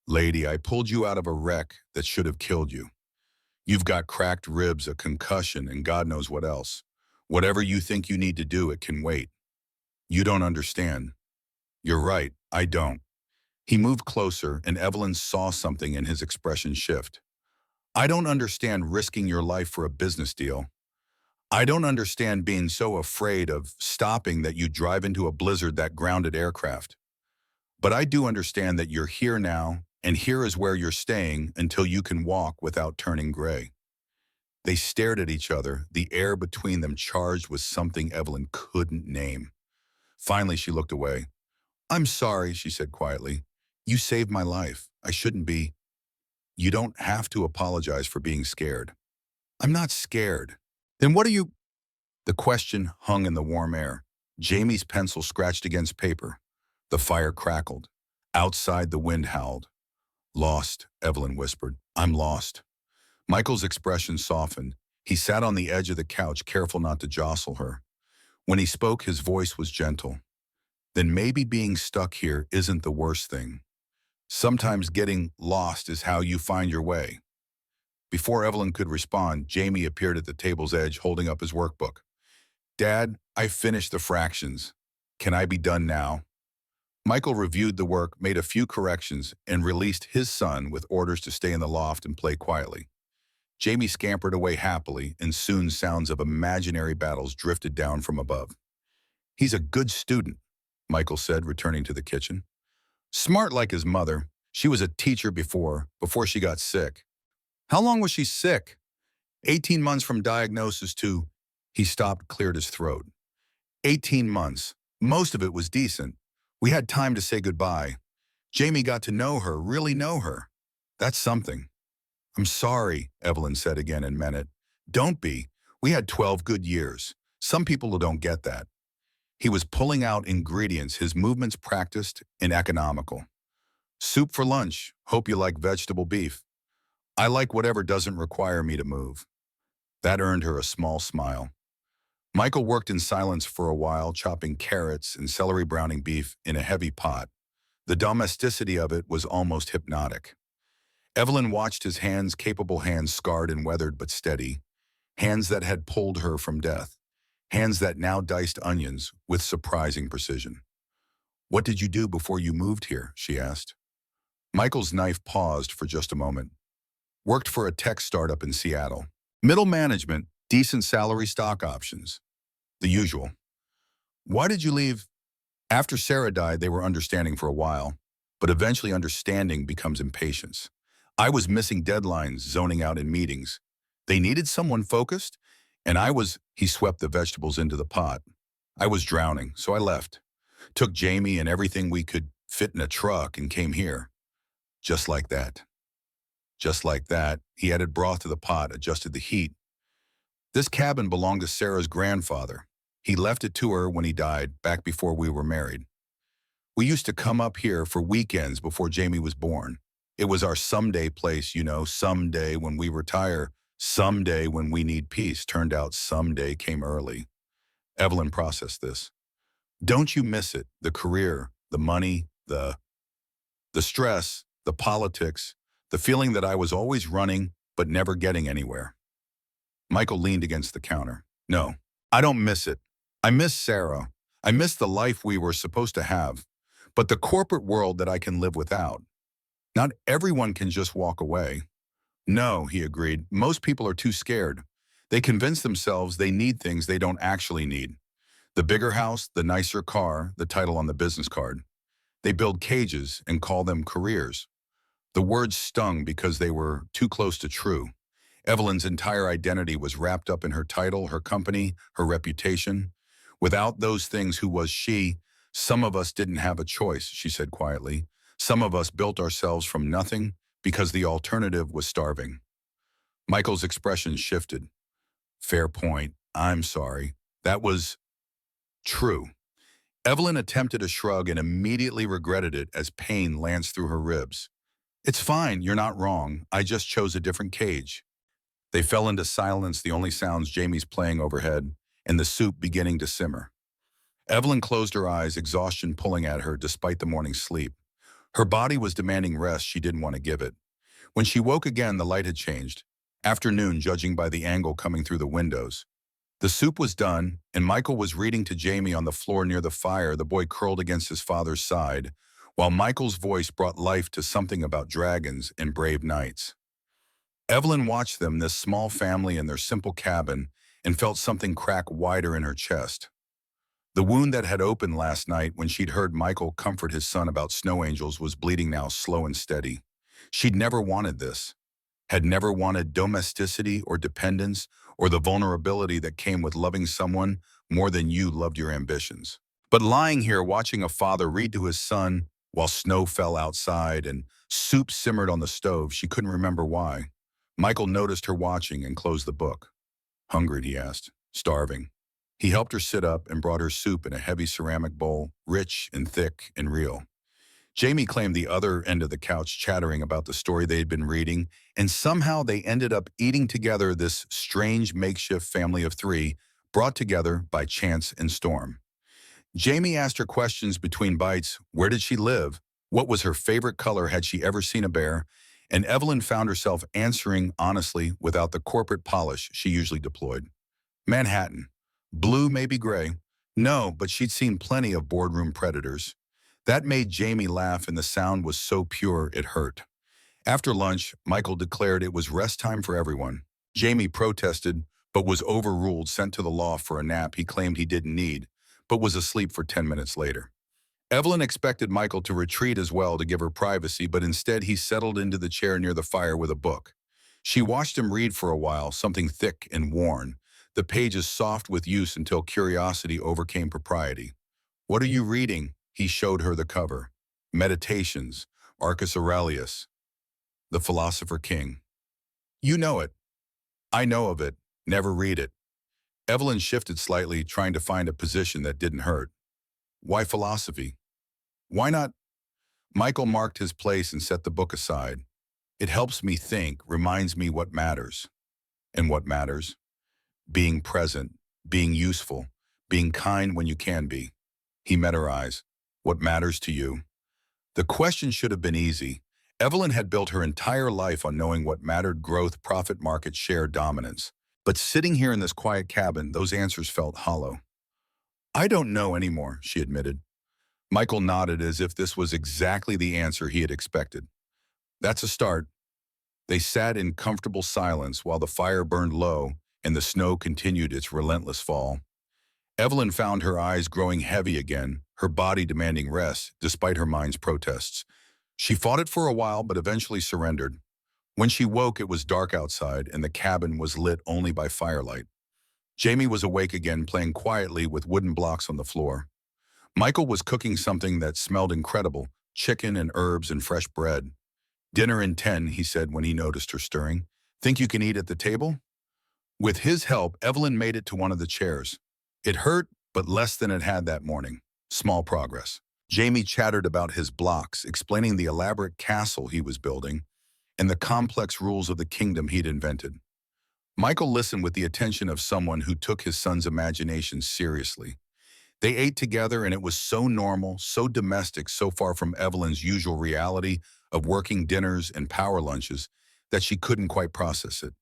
Lady, I pulled you out of a wreck that should have killed you. You've got cracked ribs, a concussion, and God knows what else. Whatever you think you need to do, it can wait. You don't understand. You're right, I don't. He moved closer, and Evelyn saw something in his expression shift. I don't understand risking your life for a business deal. I don't understand being so afraid of stopping that you drive into a blizzard that grounded aircraft. But I do understand that you're here now, and here is where you're staying until you can walk without turning gray. They stared at each other, the air between them charged with something Evelyn couldn't name. Finally, she looked away. I'm sorry, she said quietly. You saved my life. I shouldn't be. You don't have to apologize for being scared. I'm not scared. Then what are you? The question hung in the warm air. Jamie's pencil scratched against paper. The fire crackled. Outside, the wind howled. Lost, Evelyn whispered. I'm lost. Michael's expression softened. He sat on the edge of the couch, careful not to jostle her. When he spoke, his voice was gentle. Then maybe being stuck here isn't the worst thing. Sometimes getting lost is how you find your way. Before Evelyn could respond, Jamie appeared at the table's edge, holding up his workbook. Dad, I finished the fractions. Can I be done now? Michael reviewed the work, made a few corrections, and released his son with orders to stay in the loft and play quietly. Jamie scampered away happily, and soon sounds of imaginary battles drifted down from above. He's a good student, Michael said, returning to the kitchen. Smart like his mother. She was a teacher before she got sick. How long was she sick? 18 months from diagnosis to... He stopped, cleared his throat. 18 months. Most of it was decent. We had time to say goodbye. Jamie got to know her, really know her. That's something. I'm sorry, Evelyn said again and meant it. Don't be. We had 12 good years. Some people don't get that. He was pulling out ingredients, his movements practiced and economical. Soup for lunch. Hope you like vegetable beef. I like whatever doesn't require me to move. That earned her a small smile. Michael worked in silence for a while, chopping carrots and celery browning beef in a heavy pot. The domesticity of it was almost hypnotic. Evelyn watched his hands, capable hands, scarred and weathered but steady, hands that had pulled her from death, hands that now diced onions with surprising precision. What did you do before you moved here? She asked. Michael's knife paused for just a moment. Worked for a tech startup in Seattle. Middle management, decent salary, stock options. The usual. Why did you leave? After Sarah died, they were understanding for a while, but eventually understanding becomes impatience. I was missing deadlines, zoning out in meetings. They needed someone focused, and he swept the vegetables into the pot. I was drowning, so I left. Took Jamie and everything we could fit in a truck and came here. Just like that. Just like that, he added broth to the pot, adjusted the heat. This cabin belonged to Sarah's grandfather. He left it to her when he died, back before we were married. We used to come up here for weekends before Jamie was born. It was our someday place, someday when we retire, someday when we need peace. Turned out someday came early. Evelyn processed this. Don't you miss it? The career, the money, the stress, the politics, the feeling that I was always running but never getting anywhere. Michael leaned against the counter. No, I don't miss it. I miss Sarah. I miss the life we were supposed to have, but the corporate world that I can live without. Not everyone can just walk away. No, he agreed. Most people are too scared. They convince themselves they need things they don't actually need. The bigger house, the nicer car, the title on the business card. They build cages and call them careers. The words stung because they were too close to true. Evelyn's entire identity was wrapped up in her title, her company, her reputation. Without those things, who was she? Some of us didn't have a choice, she said quietly. Some of us built ourselves from nothing because the alternative was starving. Michael's expression shifted. Fair point. I'm sorry. That was true. Evelyn attempted a shrug and immediately regretted it as pain lanced through her ribs. It's fine, you're not wrong. I just chose a different cage. They fell into silence, the only sounds Jamie's playing overhead, and the soup beginning to simmer. Evelyn closed her eyes, exhaustion pulling at her despite the morning sleep. Her body was demanding rest she didn't want to give it. When she woke again, the light had changed. Afternoon, judging by the angle coming through the windows. The soup was done, and Michael was reading to Jamie on the floor near the fire, the boy curled against his father's side, while Michael's voice brought life to something about dragons and brave knights. Evelyn watched them, this small family in their simple cabin, and felt something crack wider in her chest. The wound that had opened last night when she'd heard Michael comfort his son about snow angels was bleeding now, slow and steady. She'd never wanted this, had never wanted domesticity or dependence or the vulnerability that came with loving someone more than you loved your ambitions. But lying here watching a father read to his son while snow fell outside and soup simmered on the stove, she couldn't remember why. Michael noticed her watching and closed the book. Hungry, he asked. Starving. He helped her sit up and brought her soup in a heavy ceramic bowl, rich and thick and real. Jamie claimed the other end of the couch chattering about the story they had been reading, and somehow they ended up eating together, this strange makeshift family of three, brought together by chance and storm. Jamie asked her questions between bites. Where did she live? What was her favorite color? Had she ever seen a bear? And Evelyn found herself answering honestly without the corporate polish she usually deployed. Manhattan. Blue, maybe gray. No, but she'd seen plenty of boardroom predators. That made Jamie laugh, and the sound was so pure it hurt. After lunch, Michael declared it was rest time for everyone. Jamie protested, but was overruled, sent to the loft for a nap he claimed he didn't need, but was asleep for 10 minutes later. Evelyn expected Michael to retreat as well to give her privacy, but instead he settled into the chair near the fire with a book. She watched him read for a while, something thick and worn, the pages soft with use until curiosity overcame propriety. What are you reading? He showed her the cover. Meditations, Marcus Aurelius, the philosopher king. You know it. I know of it. Never read it. Evelyn shifted slightly, trying to find a position that didn't hurt. Why philosophy? Why not? Michael marked his place and set the book aside. It helps me think, reminds me what matters. And what matters? Being present, being useful, being kind when you can be. He met her eyes. What matters to you? The question should have been easy. Evelyn had built her entire life on knowing what mattered: growth, profit, market share, dominance. But sitting here in this quiet cabin, those answers felt hollow. I don't know anymore, she admitted. Michael nodded as if this was exactly the answer he had expected. That's a start. They sat in comfortable silence while the fire burned low and the snow continued its relentless fall. Evelyn found her eyes growing heavy again, her body demanding rest despite her mind's protests. She fought it for a while but eventually surrendered. When she woke, it was dark outside and the cabin was lit only by firelight. Jamie was awake again, playing quietly with wooden blocks on the floor. Michael was cooking something that smelled incredible: chicken and herbs and fresh bread. Dinner in 10, he said when he noticed her stirring. Think you can eat at the table? With his help, Evelyn made it to one of the chairs. It hurt, but less than it had that morning. Small progress. Jamie chattered about his blocks, explaining the elaborate castle he was building and the complex rules of the kingdom he'd invented. Michael listened with the attention of someone who took his son's imagination seriously. They ate together, and it was so normal, so domestic, so far from Evelyn's usual reality of working dinners and power lunches that she couldn't quite process it.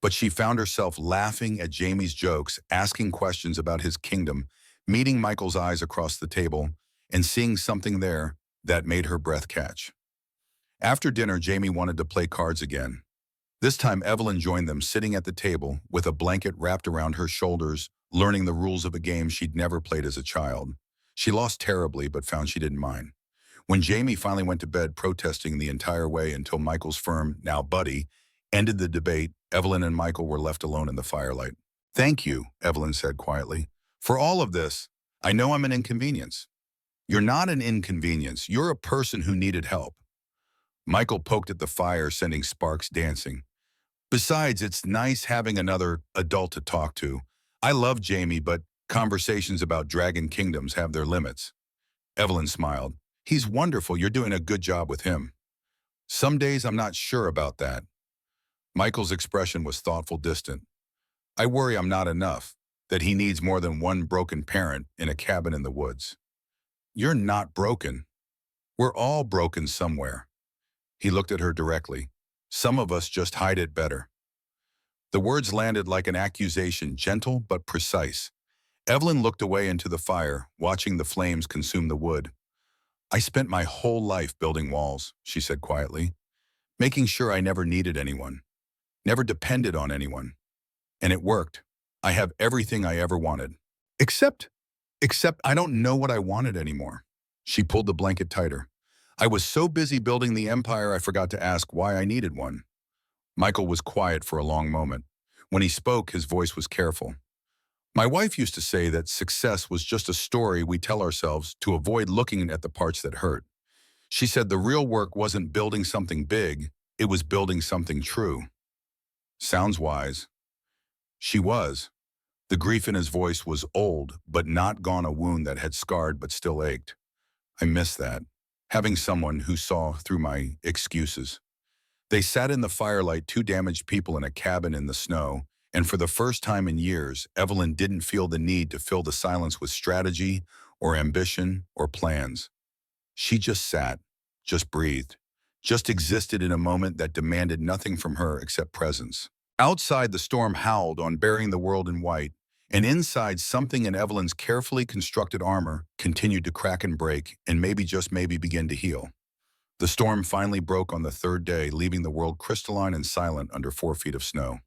But she found herself laughing at Jamie's jokes, asking questions about his kingdom, meeting Michael's eyes across the table, and seeing something there that made her breath catch. After dinner, Jamie wanted to play cards again. This time, Evelyn joined them, sitting at the table with a blanket wrapped around her shoulders, learning the rules of a game she'd never played as a child. She lost terribly, but found she didn't mind. When Jamie finally went to bed, protesting the entire way until Michael's firm, now buddy, ended the debate, Evelyn and Michael were left alone in the firelight. Thank you, Evelyn said quietly, for all of this. I know I'm an inconvenience. You're not an inconvenience. You're a person who needed help. Michael poked at the fire, sending sparks dancing. Besides, it's nice having another adult to talk to. I love Jamie, but conversations about dragon kingdoms have their limits. Evelyn smiled. He's wonderful. You're doing a good job with him. Some days I'm not sure about that. Michael's expression was thoughtful, distant. I worry I'm not enough, that he needs more than one broken parent in a cabin in the woods. You're not broken. We're all broken somewhere. He looked at her directly. Some of us just hide it better. The words landed like an accusation, gentle but precise. Evelyn looked away into the fire, watching the flames consume the wood. I spent my whole life building walls, she said quietly, making sure I never needed anyone, never depended on anyone. And it worked. I have everything I ever wanted. Except I don't know what I wanted anymore. She pulled the blanket tighter. I was so busy building the empire I forgot to ask why I needed one. Michael was quiet for a long moment. When he spoke, his voice was careful. My wife used to say that success was just a story we tell ourselves to avoid looking at the parts that hurt. She said the real work wasn't building something big, it was building something true. Sounds wise. She was. The grief in his voice was old, but not gone, a wound that had scarred but still ached. I miss that. having someone who saw through my excuses. They sat in the firelight, two damaged people in a cabin in the snow, and for the first time in years, Evelyn didn't feel the need to fill the silence with strategy or ambition or plans. She just sat, just breathed, just existed in a moment that demanded nothing from her except presence. Outside, the storm howled on burying the world in white, and inside, something in Evelyn's carefully constructed armor continued to crack and break and maybe just maybe begin to heal. The storm finally broke on the third day, leaving the world crystalline and silent under 4 feet of snow.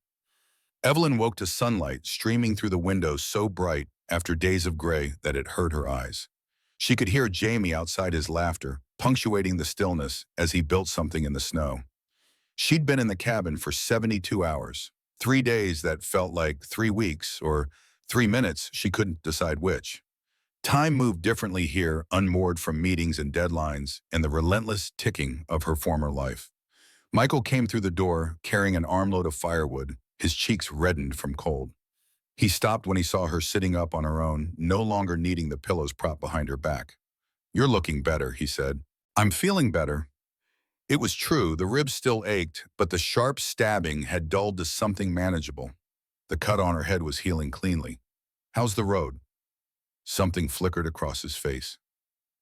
Evelyn woke to sunlight streaming through the windows so bright after days of gray that it hurt her eyes. She could hear Jamie outside his laughter, punctuating the stillness as he built something in the snow. She'd been in the cabin for 72 hours, 3 days that felt like 3 weeks, or 3 minutes, she couldn't decide which. Time moved differently here, unmoored from meetings and deadlines and the relentless ticking of her former life. Michael came through the door, carrying an armload of firewood, his cheeks reddened from cold. He stopped when he saw her sitting up on her own, no longer needing the pillows propped behind her back. "You're looking better," he said. "I'm feeling better." It was true, the ribs still ached, but the sharp stabbing had dulled to something manageable. The cut on her head was healing cleanly. "How's the road?" Something flickered across his face.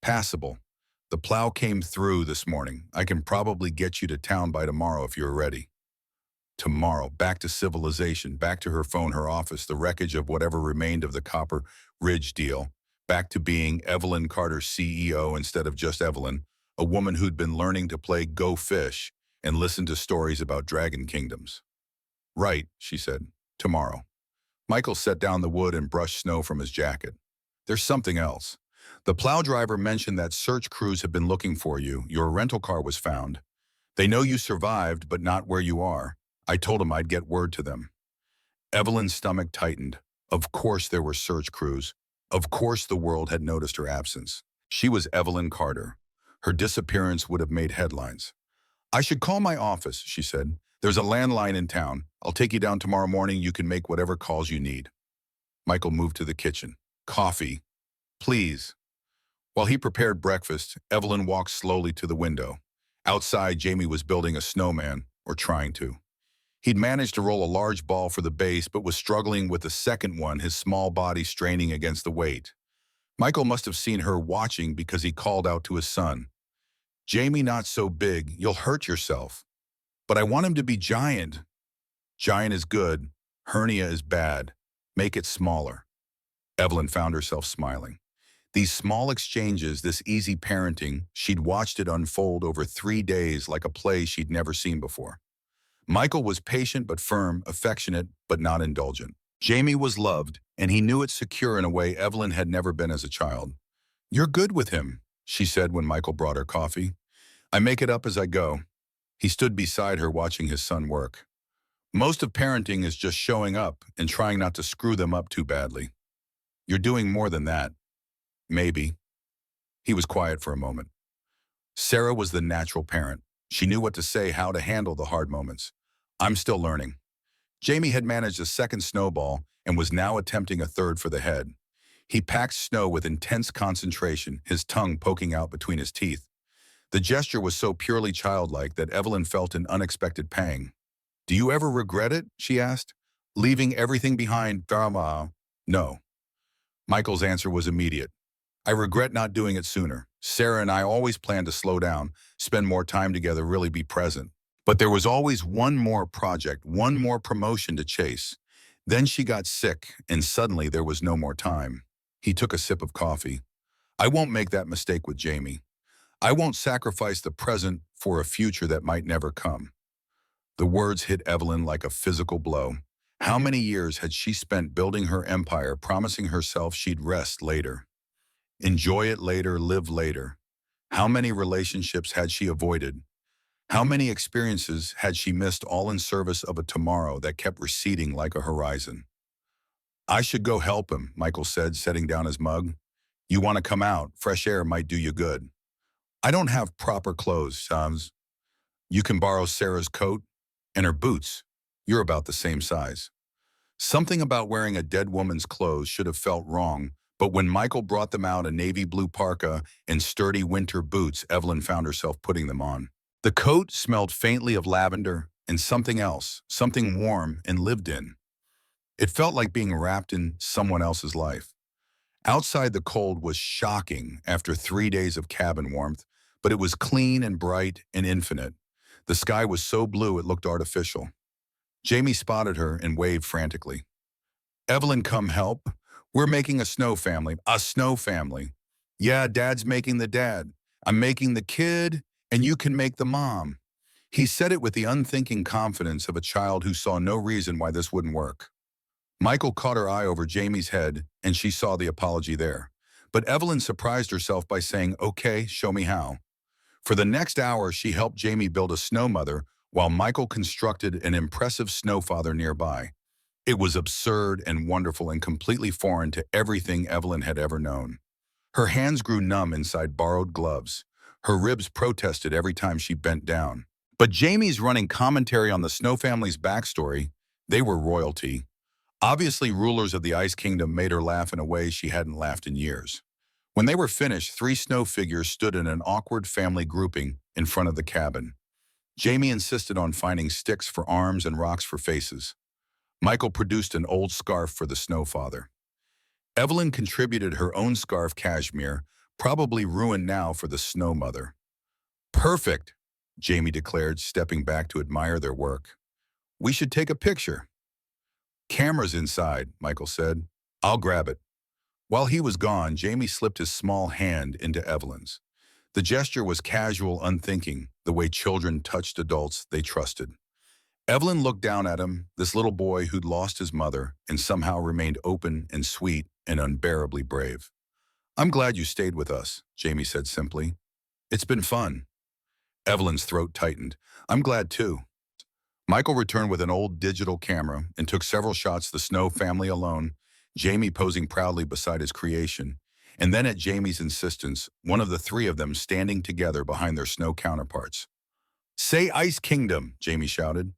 "Passable. The plow came through this morning. I can probably get you to town by tomorrow if you're ready." Tomorrow, back to civilization, back to her phone, her office, the wreckage of whatever remained of the Copper Ridge deal, back to being Evelyn Carter's CEO instead of just Evelyn, a woman who'd been learning to play Go Fish and listen to stories about dragon kingdoms. "Right," she said. "Tomorrow." Michael set down the wood and brushed snow from his jacket. "There's something else. The plow driver mentioned that search crews have been looking for you. Your rental car was found. They know you survived, but not where you are. I told him I'd get word to them." Evelyn's stomach tightened. Of course there were search crews. Of course the world had noticed her absence. She was Evelyn Carter. Her disappearance would have made headlines. "I should call my office," she said. "There's a landline in town. I'll take you down tomorrow morning. You can make whatever calls you need." Michael moved to the kitchen. "Coffee, please." While he prepared breakfast, Evelyn walked slowly to the window. Outside, Jamie was building a snowman, or trying to. He'd managed to roll a large ball for the base, but was struggling with the second one, his small body straining against the weight. Michael must have seen her watching because he called out to his son. "Jamie, not so big. You'll hurt yourself." "But I want him to be giant." "Giant is good. Hernia is bad. Make it smaller." Evelyn found herself smiling. These small exchanges, this easy parenting, she'd watched it unfold over 3 days like a play she'd never seen before. Michael was patient but firm, affectionate but not indulgent. Jamie was loved, and he knew it secure in a way Evelyn had never been as a child. "You're good with him," she said when Michael brought her coffee. "I make it up as I go." He stood beside her watching his son work. "Most of parenting is just showing up and trying not to screw them up too badly. You're doing more than that." "Maybe." He was quiet for a moment. Sarah was the natural parent. She knew what to say, how to handle the hard moments. "I'm still learning." Jamie had managed a second snowball and was now attempting a third for the head. He packed snow with intense concentration, his tongue poking out between his teeth. The gesture was so purely childlike that Evelyn felt an unexpected pang. "Do you ever regret it?" she asked. "Leaving everything behind, drama?" "No." Michael's answer was immediate. "I regret not doing it sooner. Sarah and I always planned to slow down, spend more time together, really be present. But there was always one more project, one more promotion to chase. Then she got sick, and suddenly there was no more time." He took a sip of coffee. "I won't make that mistake with Jamie. I won't sacrifice the present for a future that might never come." The words hit Evelyn like a physical blow. How many years had she spent building her empire, promising herself she'd rest later? Enjoy it later, live later. How many relationships had she avoided? How many experiences had she missed, all in service of a tomorrow that kept receding like a horizon? "I should go help him," Michael said, setting down his mug. "You want to come out? Fresh air might do you good." "I don't have proper clothes, Shams." "You can borrow Sarah's coat and her boots. You're about the same size." Something about wearing a dead woman's clothes should have felt wrong, But when Michael brought them out a navy blue parka and sturdy winter boots, Evelyn found herself putting them on. The coat smelled faintly of lavender and something else, something warm and lived in. It felt like being wrapped in someone else's life. Outside, the cold was shocking after 3 days of cabin warmth, but it was clean and bright and infinite. The sky was so blue it looked artificial. Jamie spotted her and waved frantically. "Evelyn, come help. We're making a snow family. A snow family. Yeah, Dad's making the dad. I'm making the kid, and you can make the mom." He said it with the unthinking confidence of a child who saw no reason why this wouldn't work. Michael caught her eye over Jamie's head, and she saw the apology there. But Evelyn surprised herself by saying, "Okay, show me how." For the next hour, she helped Jamie build a snow mother while Michael constructed an impressive snow father nearby. It was absurd and wonderful and completely foreign to everything Evelyn had ever known. Her hands grew numb inside borrowed gloves. Her ribs protested every time she bent down. But Jamie's running commentary on the Snow family's backstory. They were royalty. Obviously, rulers of the Ice Kingdom made her laugh in a way she hadn't laughed in years. When they were finished, 3 snow figures stood in an awkward family grouping in front of the cabin. Jamie insisted on finding sticks for arms and rocks for faces. Michael produced an old scarf for the snow father. Evelyn contributed her own scarf cashmere, probably ruined now for the snow mother. "Perfect," Jamie declared, stepping back to admire their work. "We should take a picture." "Camera's inside," Michael said. "I'll grab it." While he was gone, Jamie slipped his small hand into Evelyn's. The gesture was casual, unthinking, the way children touched adults they trusted. Evelyn looked down at him, this little boy who'd lost his mother and somehow remained open and sweet and unbearably brave. "I'm glad you stayed with us," Jamie said simply. "It's been fun." Evelyn's throat tightened. "I'm glad too." Michael returned with an old digital camera and took several shots of the Snow family alone, Jamie posing proudly beside his creation, and then at Jamie's insistence, one of the 3 of them standing together behind their snow counterparts. "Say Ice Kingdom," Jamie shouted.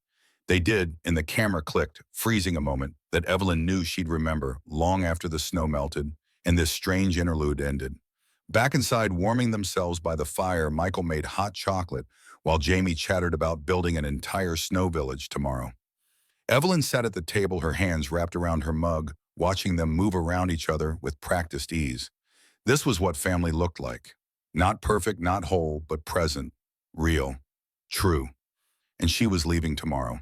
They did, and the camera clicked, freezing a moment that Evelyn knew she'd remember long after the snow melted and this strange interlude ended. Back inside, warming themselves by the fire, Michael made hot chocolate while Jamie chattered about building an entire snow village tomorrow. Evelyn sat at the table, her hands wrapped around her mug, watching them move around each other with practiced ease. This was what family looked like. Not perfect, not whole, but present, real, true. And she was leaving tomorrow.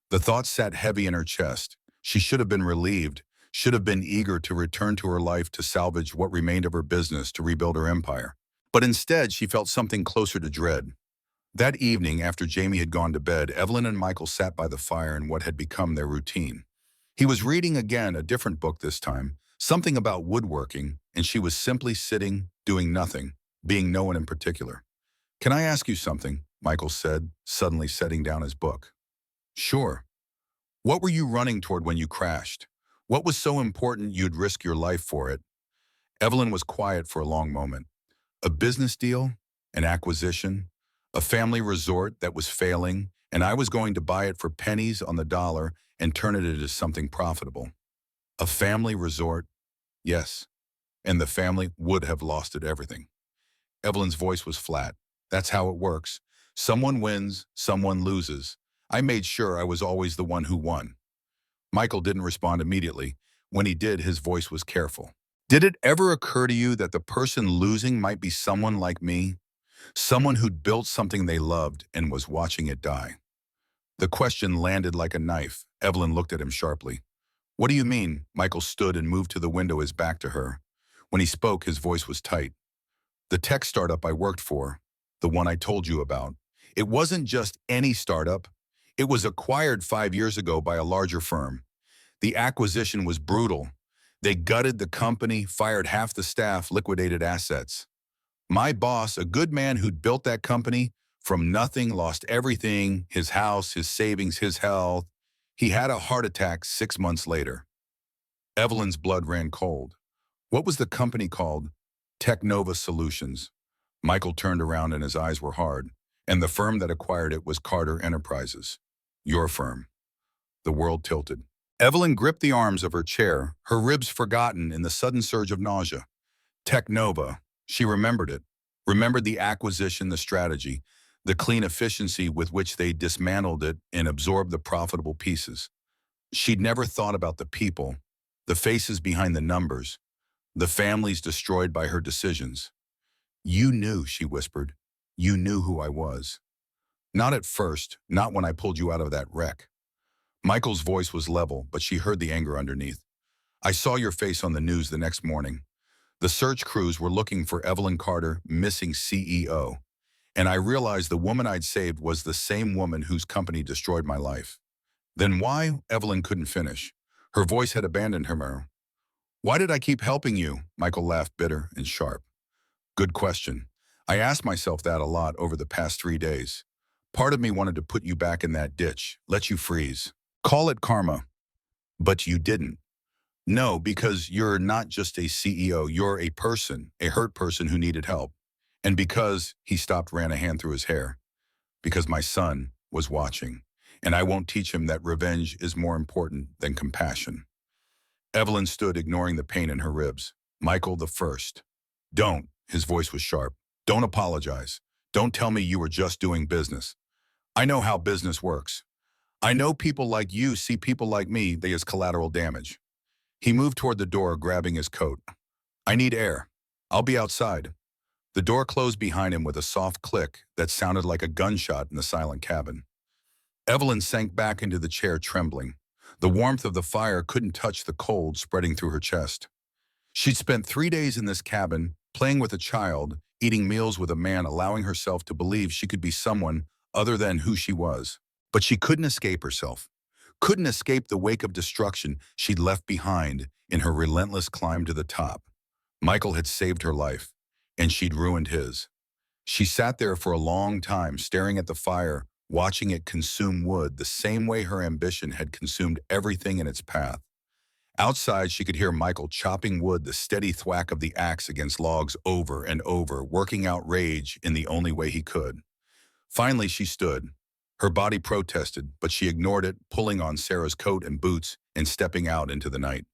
The thought sat heavy in her chest. She should have been relieved, should have been eager to return to her life, to salvage what remained of her business, to rebuild her empire. But instead, she felt something closer to dread. That evening, after Jamie had gone to bed, Evelyn and Michael sat by the fire in what had become their routine. He was reading again, a different book this time, something about woodworking, and she was simply sitting, doing nothing, being no one in particular. "Can I ask you something?" Michael said, suddenly setting down his book. "Sure." "What were you running toward when you crashed? What was so important you'd risk your life for it?" Evelyn was quiet for a long moment. "A business deal? An acquisition? A family resort that was failing, and I was going to buy it for pennies on the dollar and turn it into something profitable." "A family resort?" "Yes. And the family would have lost it everything." Evelyn's voice was flat. "That's how it works. Someone wins, someone loses. I made sure I was always the one who won." Michael didn't respond immediately. When he did, his voice was careful. "Did it ever occur to you that the person losing might be someone like me? Someone who'd built something they loved and was watching it die?" The question landed like a knife. Evelyn looked at him sharply. "What do you mean?" Michael stood and moved to the window, his back to her. When he spoke, his voice was tight. "The tech startup I worked for, the one I told you about, it wasn't just any startup. It was acquired 5 years ago by a larger firm. The acquisition was brutal. They gutted the company, fired half the staff, liquidated assets. My boss, a good man who'd built that company from nothing, lost everything, his house, his savings, his health. He had a heart attack 6 months later." Evelyn's blood ran cold. "What was the company called?" "Technova Solutions." Michael turned around and his eyes were hard. "And the firm that acquired it was Carter Enterprises. Your firm." The world tilted. Evelyn gripped the arms of her chair, her ribs forgotten in the sudden surge of nausea. Technova. She remembered it. Remembered the acquisition, the strategy, the clean efficiency with which they dismantled it and absorbed the profitable pieces. She'd never thought about the people, the faces behind the numbers, the families destroyed by her decisions. You knew, she whispered. You knew who I was. Not at first, not when I pulled you out of that wreck. Michael's voice was level, but she heard the anger underneath. I saw your face on the news the next morning. The search crews were looking for Evelyn Carter, missing CEO. And I realized the woman I'd saved was the same woman whose company destroyed my life. Then why? Evelyn couldn't finish. Her voice had abandoned her. Why did I keep helping you? Michael laughed bitter and sharp. Good question. I asked myself that a lot over the past 3 days. Part of me wanted to put you back in that ditch, let you freeze. Call it karma. But you didn't. No, because you're not just a CEO, you're a person, a hurt person who needed help. And because, he stopped, ran a hand through his hair. Because my son was watching. And I won't teach him that revenge is more important than compassion. Evelyn stood, ignoring the pain in her ribs. Michael the first. Don't, his voice was sharp. Don't apologize. Don't tell me you were just doing business. I know how business works. I know people like you see people like me, they as collateral damage. He moved toward the door, grabbing his coat. I need air. I'll be outside. The door closed behind him with a soft click that sounded like a gunshot in the silent cabin. Evelyn sank back into the chair, trembling. The warmth of the fire couldn't touch the cold spreading through her chest. She'd spent 3 days in this cabin, playing with a child, eating meals with a man, allowing herself to believe she could be someone other than who she was. But she couldn't escape herself. Couldn't escape the wake of destruction she'd left behind in her relentless climb to the top. Michael had saved her life, and she'd ruined his. She sat there for a long time, staring at the fire, watching it consume wood the same way her ambition had consumed everything in its path. Outside, she could hear Michael chopping wood, the steady thwack of the axe against logs over and over, working out rage in the only way he could. Finally, she stood. Her body protested, but she ignored it, pulling on Sarah's coat and boots and stepping out into the night.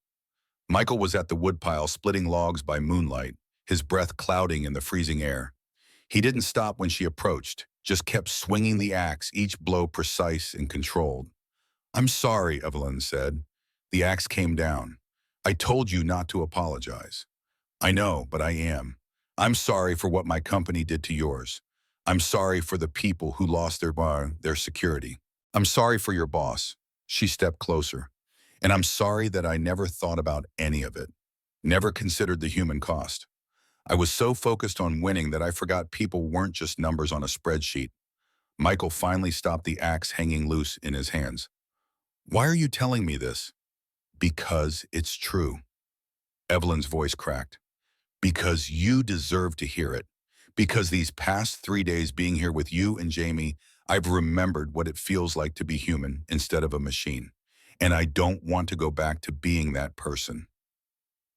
Michael was at the woodpile, splitting logs by moonlight, his breath clouding in the freezing air. He didn't stop when she approached, just kept swinging the axe, each blow precise and controlled. I'm sorry, Evelyn said. The axe came down. I told you not to apologize. I know, but I am. I'm sorry for what my company did to yours. I'm sorry for the people who lost their security. I'm sorry for your boss. She stepped closer. And I'm sorry that I never thought about any of it. Never considered the human cost. I was so focused on winning that I forgot people weren't just numbers on a spreadsheet. Michael finally stopped the axe hanging loose in his hands. Why are you telling me this? Because it's true. Evelyn's voice cracked. Because you deserve to hear it. Because these past 3 days being here with you and Jamie, I've remembered what it feels like to be human instead of a machine. And I don't want to go back to being that person.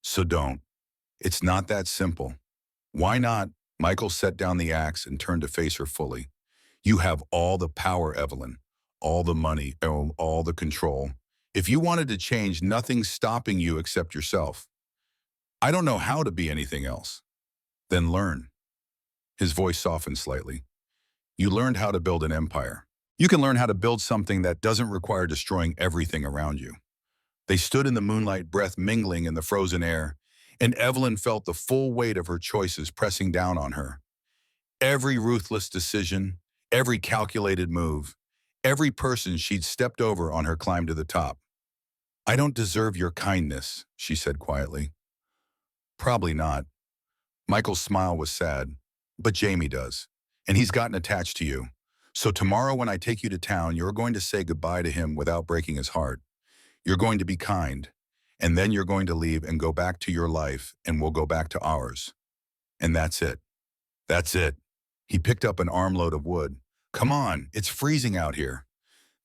So don't. It's not that simple. Why not? Michael set down the axe and turned to face her fully. You have all the power, Evelyn. All the money, all the control. If you wanted to change, nothing's stopping you except yourself. I don't know how to be anything else. Then learn. His voice softened slightly. You learned how to build an empire. You can learn how to build something that doesn't require destroying everything around you. They stood in the moonlight, breath mingling in the frozen air, and Evelyn felt the full weight of her choices pressing down on her. Every ruthless decision, every calculated move, every person she'd stepped over on her climb to the top. I don't deserve your kindness, she said quietly. Probably not. Michael's smile was sad. But Jamie does, and he's gotten attached to you. So tomorrow when I take you to town, you're going to say goodbye to him without breaking his heart. You're going to be kind, and then you're going to leave and go back to your life, and we'll go back to ours. And that's it. That's it. He picked up an armload of wood. Come on, it's freezing out here.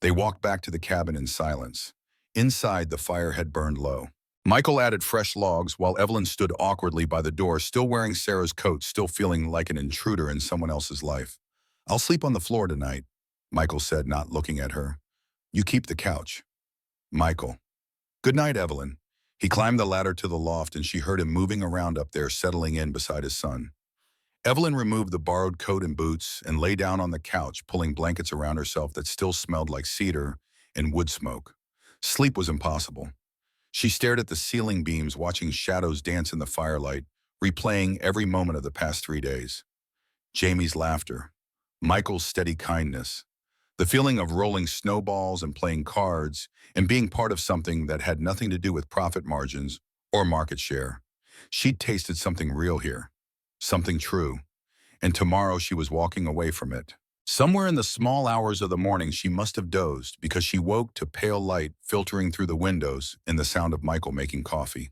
They walked back to the cabin in silence. Inside, the fire had burned low. Michael added fresh logs while Evelyn stood awkwardly by the door, still wearing Sarah's coat, still feeling like an intruder in someone else's life. I'll sleep on the floor tonight, Michael said, not looking at her. You keep the couch. Michael. Good night, Evelyn. He climbed the ladder to the loft and she heard him moving around up there, settling in beside his son. Evelyn removed the borrowed coat and boots and lay down on the couch, pulling blankets around herself that still smelled like cedar and wood smoke. Sleep was impossible. She stared at the ceiling beams, watching shadows dance in the firelight, replaying every moment of the past 3 days. Jamie's laughter, Michael's steady kindness, the feeling of rolling snowballs and playing cards and being part of something that had nothing to do with profit margins or market share. She'd tasted something real here, something true, and tomorrow she was walking away from it. Somewhere in the small hours of the morning, she must have dozed because she woke to pale light filtering through the windows and the sound of Michael making coffee.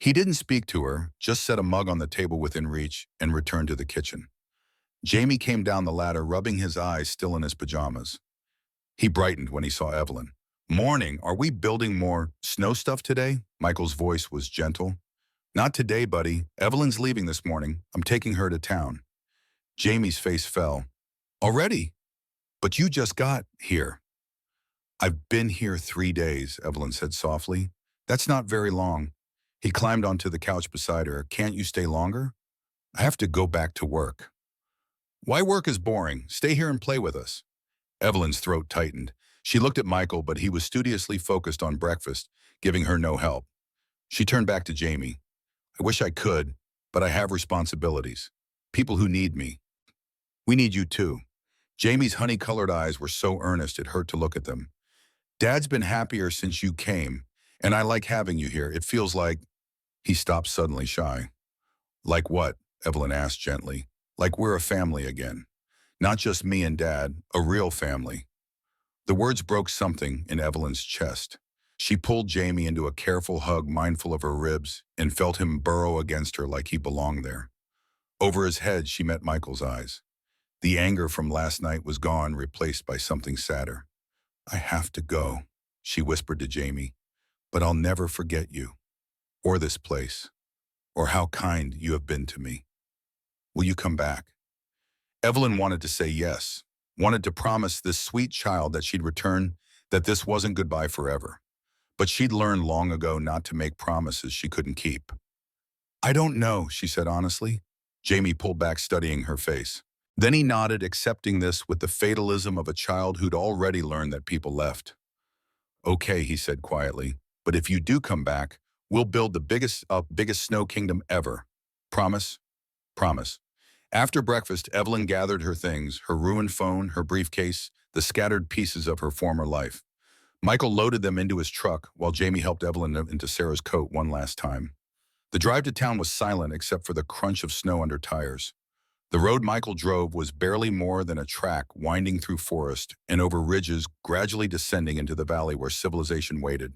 He didn't speak to her, just set a mug on the table within reach and returned to the kitchen. Jamie came down the ladder, rubbing his eyes, still in his pajamas. He brightened when he saw Evelyn. "Morning, are we building more snow stuff today?" Michael's voice was gentle. "Not today, buddy. Evelyn's leaving this morning. I'm taking her to town." Jamie's face fell. "Already? But you just got here." "I've been here 3 days," Evelyn said softly. "That's not very long." He climbed onto the couch beside her. "Can't you stay longer?" "I have to go back to work." "Why work is boring? Stay here and play with us." Evelyn's throat tightened. She looked at Michael, but he was studiously focused on breakfast, giving her no help. She turned back to Jamie. "I wish I could, but I have responsibilities. People who need me. We need you too." Jamie's honey-colored eyes were so earnest it hurt to look at them. "Dad's been happier since you came, and I like having you here. It feels like—" He stopped suddenly, shy. "Like what?" Evelyn asked gently. "Like we're a family again. Not just me and Dad, a real family." The words broke something in Evelyn's chest. She pulled Jamie into a careful hug, mindful of her ribs, and felt him burrow against her like he belonged there. Over his head, she met Michael's eyes. The anger from last night was gone, replaced by something sadder. "I have to go," she whispered to Jamie, "but I'll never forget you, or this place, or how kind you have been to me. Will you come back?" Evelyn wanted to say yes, wanted to promise this sweet child that she'd return, that this wasn't goodbye forever. But she'd learned long ago not to make promises she couldn't keep. "I don't know," she said honestly. Jamie pulled back, studying her face. Then he nodded, accepting this with the fatalism of a child who'd already learned that people left. "Okay," he said quietly, "but if you do come back, we'll build the biggest snow kingdom ever. Promise?" "Promise." After breakfast, Evelyn gathered her things, her ruined phone, her briefcase, the scattered pieces of her former life. Michael loaded them into his truck while Jamie helped Evelyn into Sarah's coat one last time. The drive to town was silent except for the crunch of snow under tires. The road Michael drove was barely more than a track winding through forest and over ridges gradually descending into the valley where civilization waited.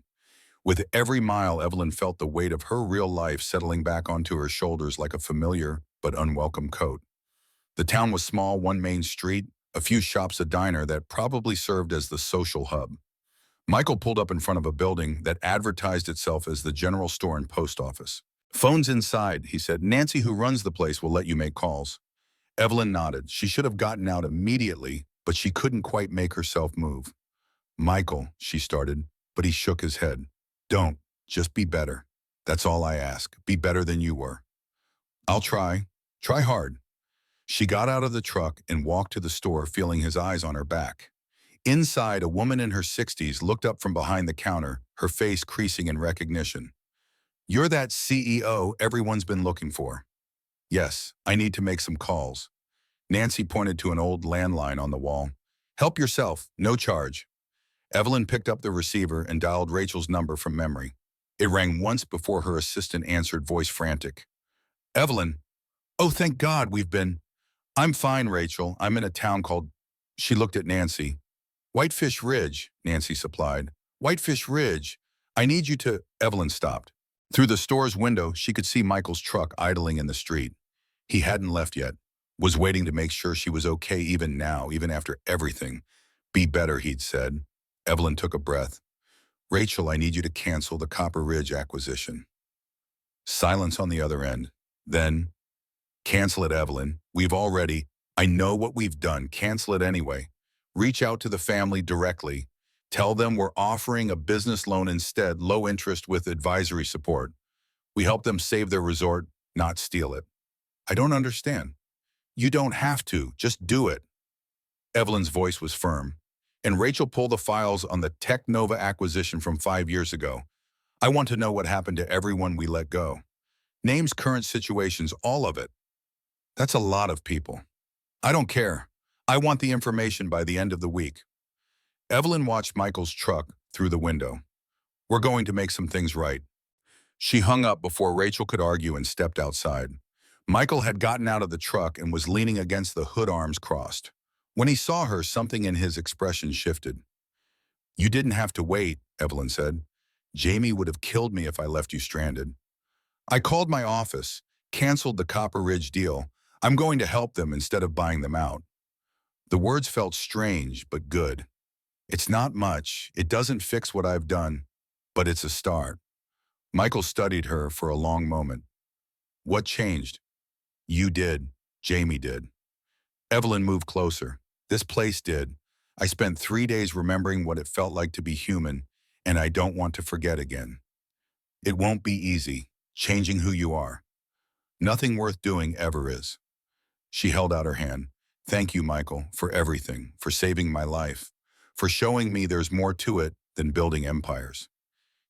With every mile, Evelyn felt the weight of her real life settling back onto her shoulders like a familiar but unwelcome coat. The town was small, one main street, a few shops, a diner that probably served as the social hub. Michael pulled up in front of a building that advertised itself as the general store and post office. "Phone's inside," he said. "Nancy, who runs the place, will let you make calls." Evelyn nodded. She should have gotten out immediately, but she couldn't quite make herself move. "Michael," she started, but he shook his head. "Don't. Just be better. That's all I ask. Be better than you were." "I'll try. Try hard." She got out of the truck and walked to the store, feeling his eyes on her back. Inside, a woman in her 60s looked up from behind the counter, her face creasing in recognition. "You're that CEO everyone's been looking for." "Yes, I need to make some calls." Nancy pointed to an old landline on the wall. "Help yourself, no charge." Evelyn picked up the receiver and dialed Rachel's number from memory. It rang once before her assistant answered, voice frantic. "Evelyn, oh, thank God we've been—" "I'm fine, Rachel. I'm in a town called—" She looked at Nancy. "Whitefish Ridge," Nancy supplied. "Whitefish Ridge. I need you to—" Evelyn stopped. Through the store's window, she could see Michael's truck idling in the street. He hadn't left yet, was waiting to make sure she was okay even now, even after everything. "Be better," he'd said. Evelyn took a breath. "Rachel, I need you to cancel the Copper Ridge acquisition." Silence on the other end. Then, "Cancel it, Evelyn. We've already—" "I know what we've done. Cancel it anyway. Reach out to the family directly. Tell them we're offering a business loan instead, low interest with advisory support. We help them save their resort, not steal it. I don't understand. You don't have to, just do it. Evelyn's voice was firm, and Rachel pulled the files on the Tech Nova acquisition from 5 years ago. I want to know what happened to everyone we let go. Names, current situations, all of it. That's a lot of people. I don't care. I want the information by the end of the week. Evelyn watched Michael's truck through the window. We're going to make some things right. She hung up before Rachel could argue and stepped outside. Michael had gotten out of the truck and was leaning against the hood, arms crossed. When he saw her, something in his expression shifted. You didn't have to wait, Evelyn said. Jamie would have killed me if I left you stranded. I called my office, canceled the Copper Ridge deal. I'm going to help them instead of buying them out. The words felt strange, but good. It's not much. It doesn't fix what I've done, but it's a start. Michael studied her for a long moment. What changed? You did. Jamie did. Evelyn moved closer. This place did. I spent 3 days remembering what it felt like to be human, and I don't want to forget again. It won't be easy, changing who you are. Nothing worth doing ever is. She held out her hand. Thank you, Michael, for everything, for saving my life, for showing me there's more to it than building empires.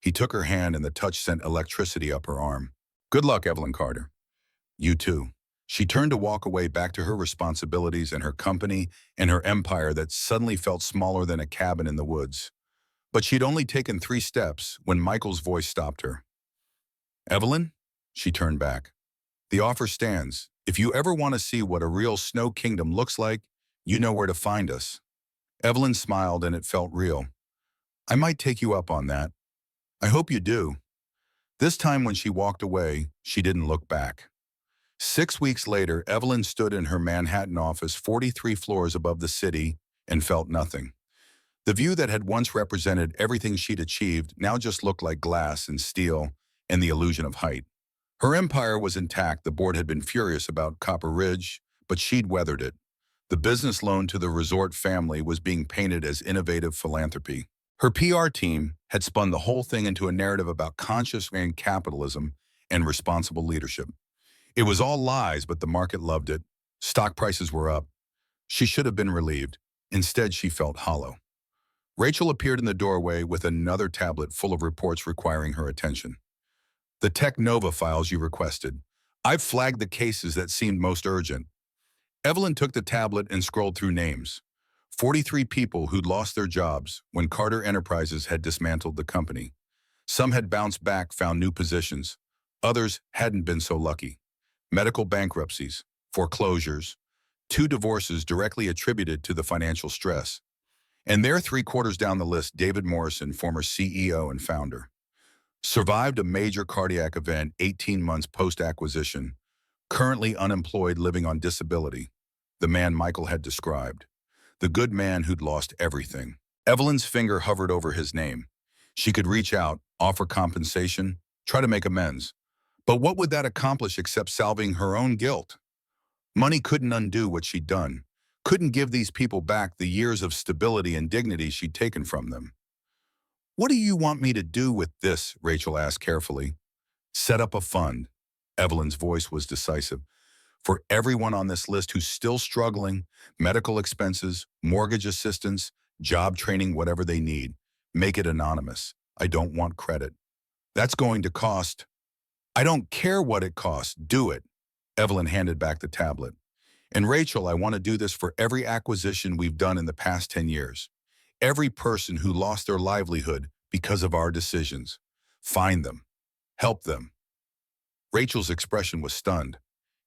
He took her hand and the touch sent electricity up her arm. Good luck, Evelyn Carter. You too. She turned to walk away, back to her responsibilities and her company and her empire that suddenly felt smaller than a cabin in the woods. But she'd only taken 3 steps when Michael's voice stopped her. Evelyn? She turned back. The offer stands. If you ever want to see what a real snow kingdom looks like, you know where to find us. Evelyn smiled and it felt real. I might take you up on that. I hope you do. This time when she walked away, she didn't look back. 6 weeks later, Evelyn stood in her Manhattan office 43 floors above the city and felt nothing. The view that had once represented everything she'd achieved now just looked like glass and steel and the illusion of height. Her empire was intact. The board had been furious about Copper Ridge, but she'd weathered it. The business loan to the resort family was being painted as innovative philanthropy. Her PR team had spun the whole thing into a narrative about conscious capitalism and responsible leadership. It was all lies, but the market loved it. Stock prices were up. She should have been relieved. Instead, she felt hollow. Rachel appeared in the doorway with another tablet full of reports requiring her attention. The Tech Nova files you requested. I've flagged the cases that seemed most urgent. Evelyn took the tablet and scrolled through names. 43 people who'd lost their jobs when Carter Enterprises had dismantled the company. Some had bounced back, found new positions. Others hadn't been so lucky. Medical bankruptcies, foreclosures, 2 divorces directly attributed to the financial stress. And there, 3/4 down the list, David Morrison, former CEO and founder. Survived a major cardiac event 18 months post-acquisition, currently unemployed, living on disability. The man Michael had described. The good man who'd lost everything. Evelyn's finger hovered over his name. She could reach out, offer compensation, try to make amends. But what would that accomplish except salving her own guilt? Money couldn't undo what she'd done, couldn't give these people back the years of stability and dignity she'd taken from them. What do you want me to do with this? Rachel asked carefully. Set up a fund. Evelyn's voice was decisive. For everyone on this list who's still struggling, medical expenses, mortgage assistance, job training, whatever they need, make it anonymous. I don't want credit. That's going to cost. I don't care what it costs. Do it. Evelyn handed back the tablet. And Rachel, I want to do this for every acquisition we've done in the past 10 years. Every person who lost their livelihood because of our decisions. Find them. Help them. Rachel's expression was stunned.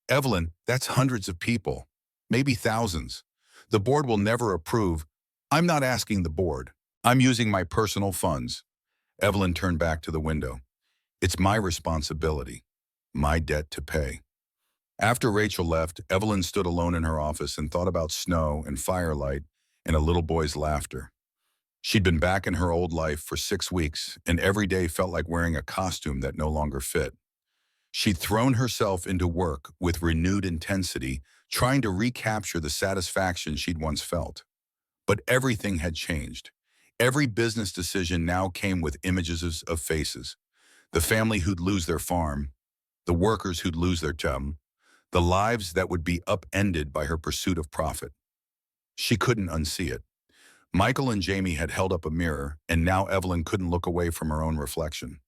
Evelyn, that's hundreds of people, maybe thousands. The board will never approve. I'm not asking the board. I'm using my personal funds. Evelyn turned back to the window. It's my responsibility, my debt to pay. After Rachel left, Evelyn stood alone in her office and thought about snow and firelight and a little boy's laughter. She'd been back in her old life for 6 weeks, and every day felt like wearing a costume that no longer fit. She'd thrown herself into work with renewed intensity, trying to recapture the satisfaction she'd once felt. But everything had changed. Every business decision now came with images of faces. The family who'd lose their farm, the workers who'd lose their job, the lives that would be upended by her pursuit of profit. She couldn't unsee it. Michael and Jamie had held up a mirror, and now Evelyn couldn't look away from her own reflection.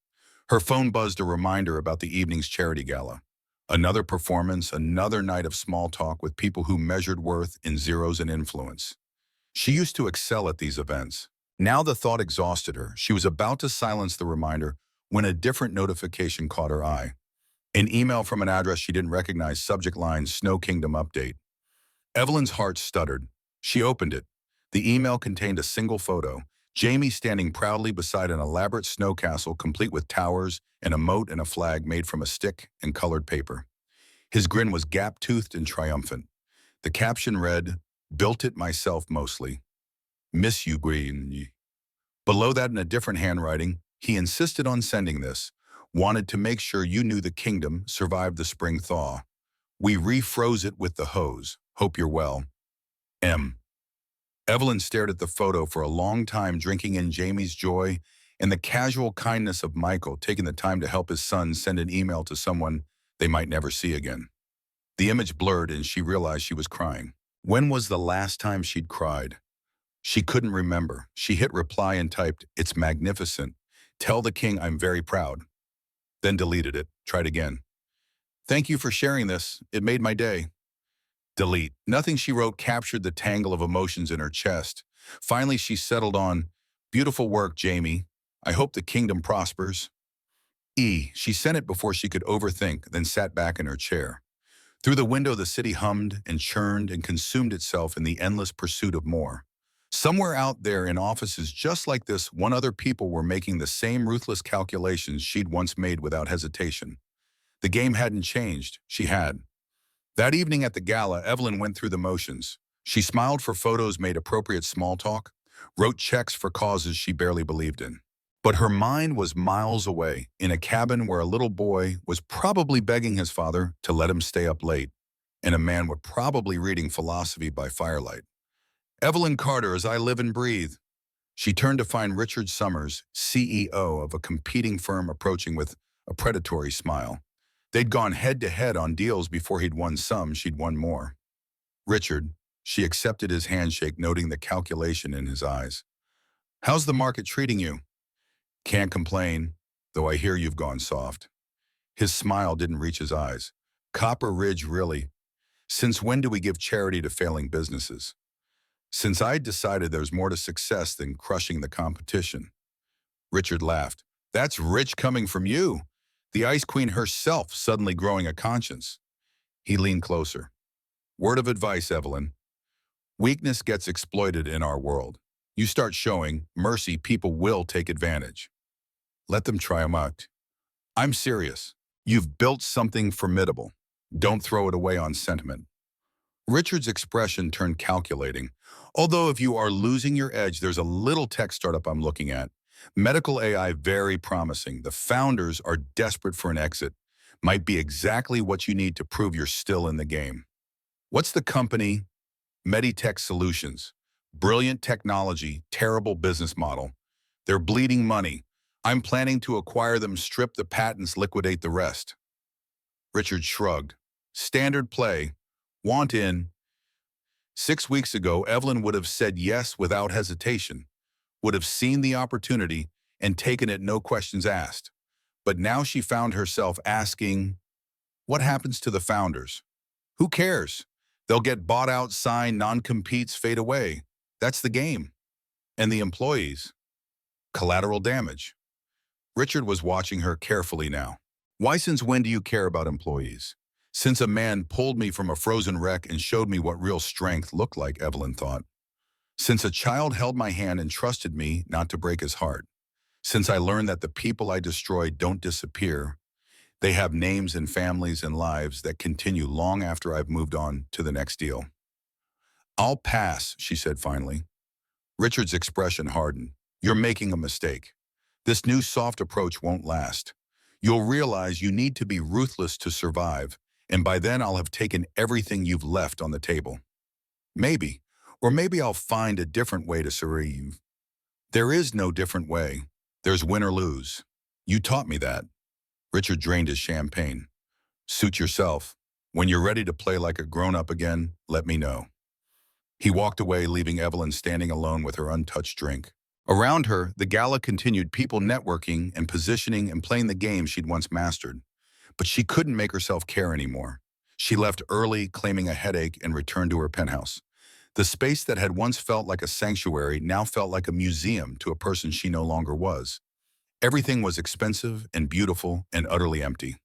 Her phone buzzed a reminder about the evening's charity gala. Another performance, another night of small talk with people who measured worth in zeros and influence. She used to excel at these events. Now the thought exhausted her. She was about to silence the reminder when a different notification caught her eye. An email from an address she didn't recognize, subject line, Snow Kingdom update. Evelyn's heart stuttered. She opened it. The email contained a single photo, Jamie standing proudly beside an elaborate snow castle complete with towers and a moat and a flag made from a stick and colored paper. His grin was gap-toothed and triumphant. The caption read, "Built it myself mostly. Miss you, Green." Below that, in a different handwriting, he insisted on sending this. "Wanted to make sure you knew the kingdom survived the spring thaw. We refroze it with the hose. Hope you're well. M." Evelyn stared at the photo for a long time, drinking in Jamie's joy and the casual kindness of Michael, taking the time to help his son send an email to someone they might never see again. The image blurred and she realized she was crying. When was the last time she'd cried? She couldn't remember. She hit reply and typed, "It's magnificent. Tell the king I'm very proud." Then deleted it. Tried again. "Thank you for sharing this. It made my day." Delete. Nothing she wrote captured the tangle of emotions in her chest. Finally, she settled on, "Beautiful work, Jamie. I hope the kingdom prospers." She sent it before she could overthink, then sat back in her chair. Through the window, the city hummed and churned and consumed itself in the endless pursuit of more. Somewhere out there in offices just like this, other people were making the same ruthless calculations she'd once made without hesitation. The game hadn't changed. She had. That evening at the gala, Evelyn went through the motions. She smiled for photos, made appropriate small talk, wrote checks for causes she barely believed in. But her mind was miles away, in a cabin where a little boy was probably begging his father to let him stay up late, and a man was probably reading philosophy by firelight. Evelyn Carter, as I live and breathe. She turned to find Richard Summers, CEO of a competing firm, approaching with a predatory smile. They'd gone head-to-head on deals before he'd won some, she'd won more. "Richard," she accepted his handshake, noting the calculation in his eyes. "How's the market treating you?" "Can't complain, though I hear you've gone soft." His smile didn't reach his eyes. "Copper Ridge, really? Since when do we give charity to failing businesses?" "Since I decided there's more to success than crushing the competition." Richard laughed. "That's rich coming from you. The Ice Queen herself suddenly growing a conscience." He leaned closer. "Word of advice, Evelyn. Weakness gets exploited in our world. You start showing mercy, people will take advantage. Let them try 'em out. I'm serious. You've built something formidable. Don't throw it away on sentiment." Richard's expression turned calculating. "Although if you are losing your edge, there's a little tech startup I'm looking at. Medical AI, very promising. The founders are desperate for an exit. Might be exactly what you need to prove you're still in the game." "What's the company?" "Meditech Solutions. Brilliant technology, terrible business model. They're bleeding money. I'm planning to acquire them, strip the patents, liquidate the rest." Richard shrugged. "Standard play. Want in." 6 weeks ago, Evelyn would have said yes without hesitation, would have seen the opportunity and taken it, no questions asked. But now she found herself asking, what happens to the founders? Who cares? They'll get bought out, signed, non-competes fade away. That's the game. And the employees? Collateral damage. Richard was watching her carefully now. "Why, since when do you care about employees?" "Since a man pulled me from a frozen wreck and showed me what real strength looked like," Evelyn thought. "Since a child held my hand and trusted me not to break his heart. Since I learned that the people I destroyed don't disappear. They have names and families and lives that continue long after I've moved on to the next deal." "I'll pass," she said finally. Richard's expression hardened. "You're making a mistake. This new soft approach won't last. You'll realize you need to be ruthless to survive, and by then I'll have taken everything you've left on the table. Maybe, or maybe I'll find a different way to survive." There is no different way. There's win or lose. You taught me that. Richard drained his champagne. Suit yourself. When you're ready to play like a grown-up again, let me know. He walked away, leaving Evelyn standing alone with her untouched drink. Around her, the gala continued, people networking and positioning and playing the game she'd once mastered. But she couldn't make herself care anymore. She left early, claiming a headache, and returned to her penthouse. The space that had once felt like a sanctuary now felt like a museum to a person she no longer was. Everything was expensive and beautiful and utterly empty.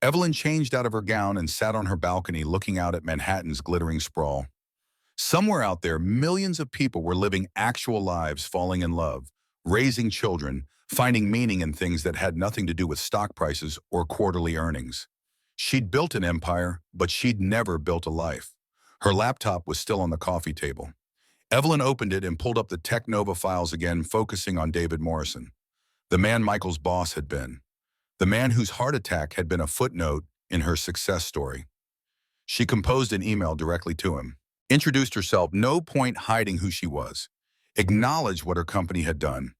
Evelyn changed out of her gown and sat on her balcony looking out at Manhattan's glittering sprawl. Somewhere out there, millions of people were living actual lives, falling in love, raising children, finding meaning in things that had nothing to do with stock prices or quarterly earnings. She'd built an empire, but she'd never built a life. Her laptop was still on the coffee table. Evelyn opened it and pulled up the Tech Nova files again, focusing on David Morrison, the man Michael's boss had been, the man whose heart attack had been a footnote in her success story. She composed an email directly to him, introduced herself, no point hiding who she was, acknowledged what her company had done,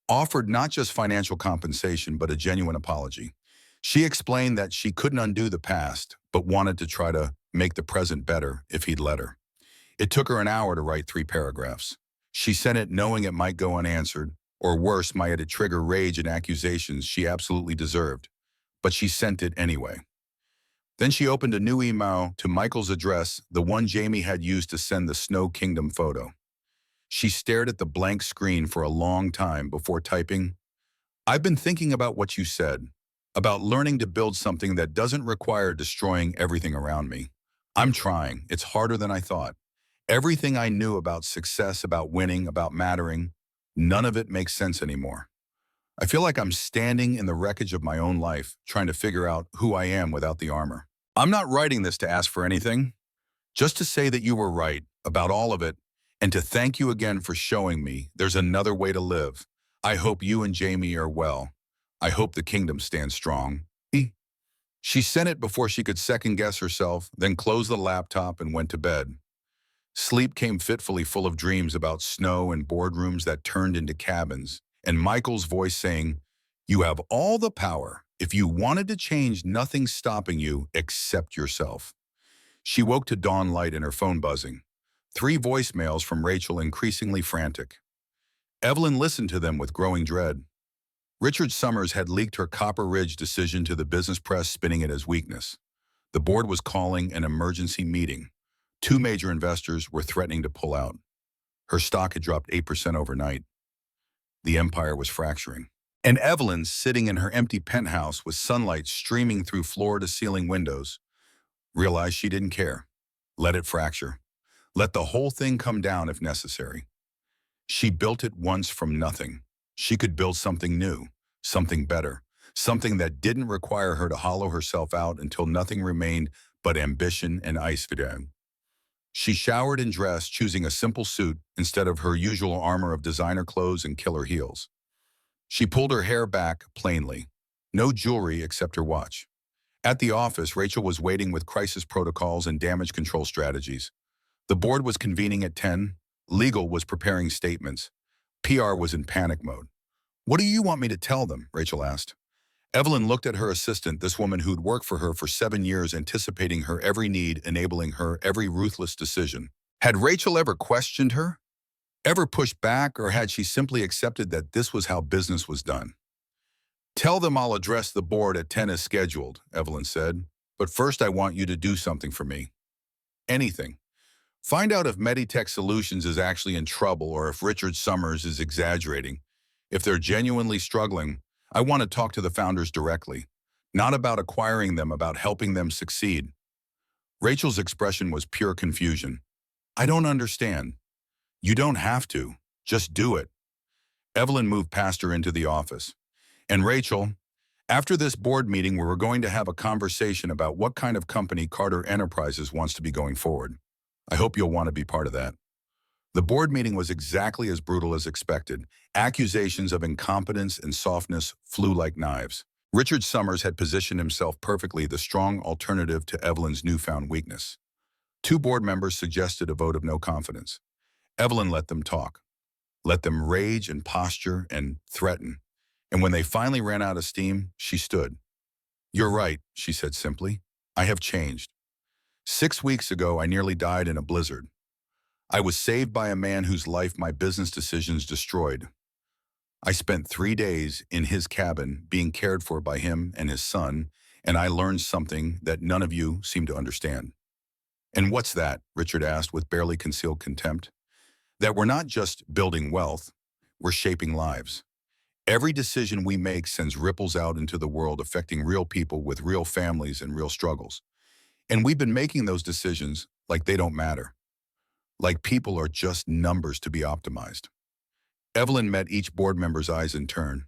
offered not just financial compensation but a genuine apology. She explained that she couldn't undo the past, but wanted to try to make the present better if he'd let her. It took her an hour to write 3 paragraphs. She sent it knowing it might go unanswered, or worse, might it trigger rage and accusations she absolutely deserved. But she sent it anyway. Then she opened a new email to Michael's address, the one Jamie had used to send the Snow Kingdom photo. She stared at the blank screen for a long time before typing, "I've been thinking about what you said, about learning to build something that doesn't require destroying everything around me. I'm trying. It's harder than I thought. Everything I knew about success, about winning, about mattering, none of it makes sense anymore. I feel like I'm standing in the wreckage of my own life, trying to figure out who I am without the armor. I'm not writing this to ask for anything, just to say that you were right about all of it, and to thank you again for showing me there's another way to live. I hope you and Jamie are well. I hope the kingdom stands strong." She sent it before she could second-guess herself, then closed the laptop and went to bed. Sleep came fitfully, full of dreams about snow and boardrooms that turned into cabins, and Michael's voice saying, "You have all the power. If you wanted to change, nothing's stopping you except yourself." She woke to dawn light and her phone buzzing. 3 voicemails from Rachel, increasingly frantic. Evelyn listened to them with growing dread. Richard Summers had leaked her Copper Ridge decision to the business press, spinning it as weakness. The board was calling an emergency meeting. 2 major investors were threatening to pull out. Her stock had dropped 8% overnight. The empire was fracturing. And Evelyn, sitting in her empty penthouse with sunlight streaming through floor-to-ceiling windows, realized she didn't care. Let it fracture. Let the whole thing come down if necessary. She built it once from nothing. She could build something new, something better, something that didn't require her to hollow herself out until nothing remained but ambition and ice vidam. She showered and dressed, choosing a simple suit instead of her usual armor of designer clothes and killer heels. She pulled her hair back plainly. No jewelry except her watch. At the office, Rachel was waiting with crisis protocols and damage control strategies. The board was convening at 10. Legal was preparing statements. PR was in panic mode. "What do you want me to tell them?" Rachel asked. Evelyn looked at her assistant, this woman who'd worked for her for 7 years, anticipating her every need, enabling her every ruthless decision. Had Rachel ever questioned her? Ever pushed back, or had she simply accepted that this was how business was done? "Tell them I'll address the board at 10 as scheduled," Evelyn said. "But first I want you to do something for me. Anything. Find out if Meditech Solutions is actually in trouble or if Richard Summers is exaggerating. If they're genuinely struggling, I want to talk to the founders directly. Not about acquiring them, about helping them succeed." Rachel's expression was pure confusion. "I don't understand." "You don't have to. Just do it." Evelyn moved past her into the office. "And Rachel, after this board meeting, we're going to have a conversation about what kind of company Carter Enterprises wants to be going forward. I hope you'll want to be part of that." The board meeting was exactly as brutal as expected. Accusations of incompetence and softness flew like knives. Richard Summers had positioned himself perfectly, the strong alternative to Evelyn's newfound weakness. 2 board members suggested a vote of no confidence. Evelyn let them talk. let them rage and posture and threaten. And when they finally ran out of steam, she stood. "You're right," she said simply. "I have changed. 6 weeks ago, I nearly died in a blizzard. I was saved by a man whose life my business decisions destroyed. I spent 3 days in his cabin being cared for by him and his son, and I learned something that none of you seem to understand." "And what's that?" Richard asked with barely concealed contempt. "That we're not just building wealth, we're shaping lives. Every decision we make sends ripples out into the world affecting real people with real families and real struggles. And we've been making those decisions like they don't matter, like people are just numbers to be optimized." Evelyn met each board member's eyes in turn.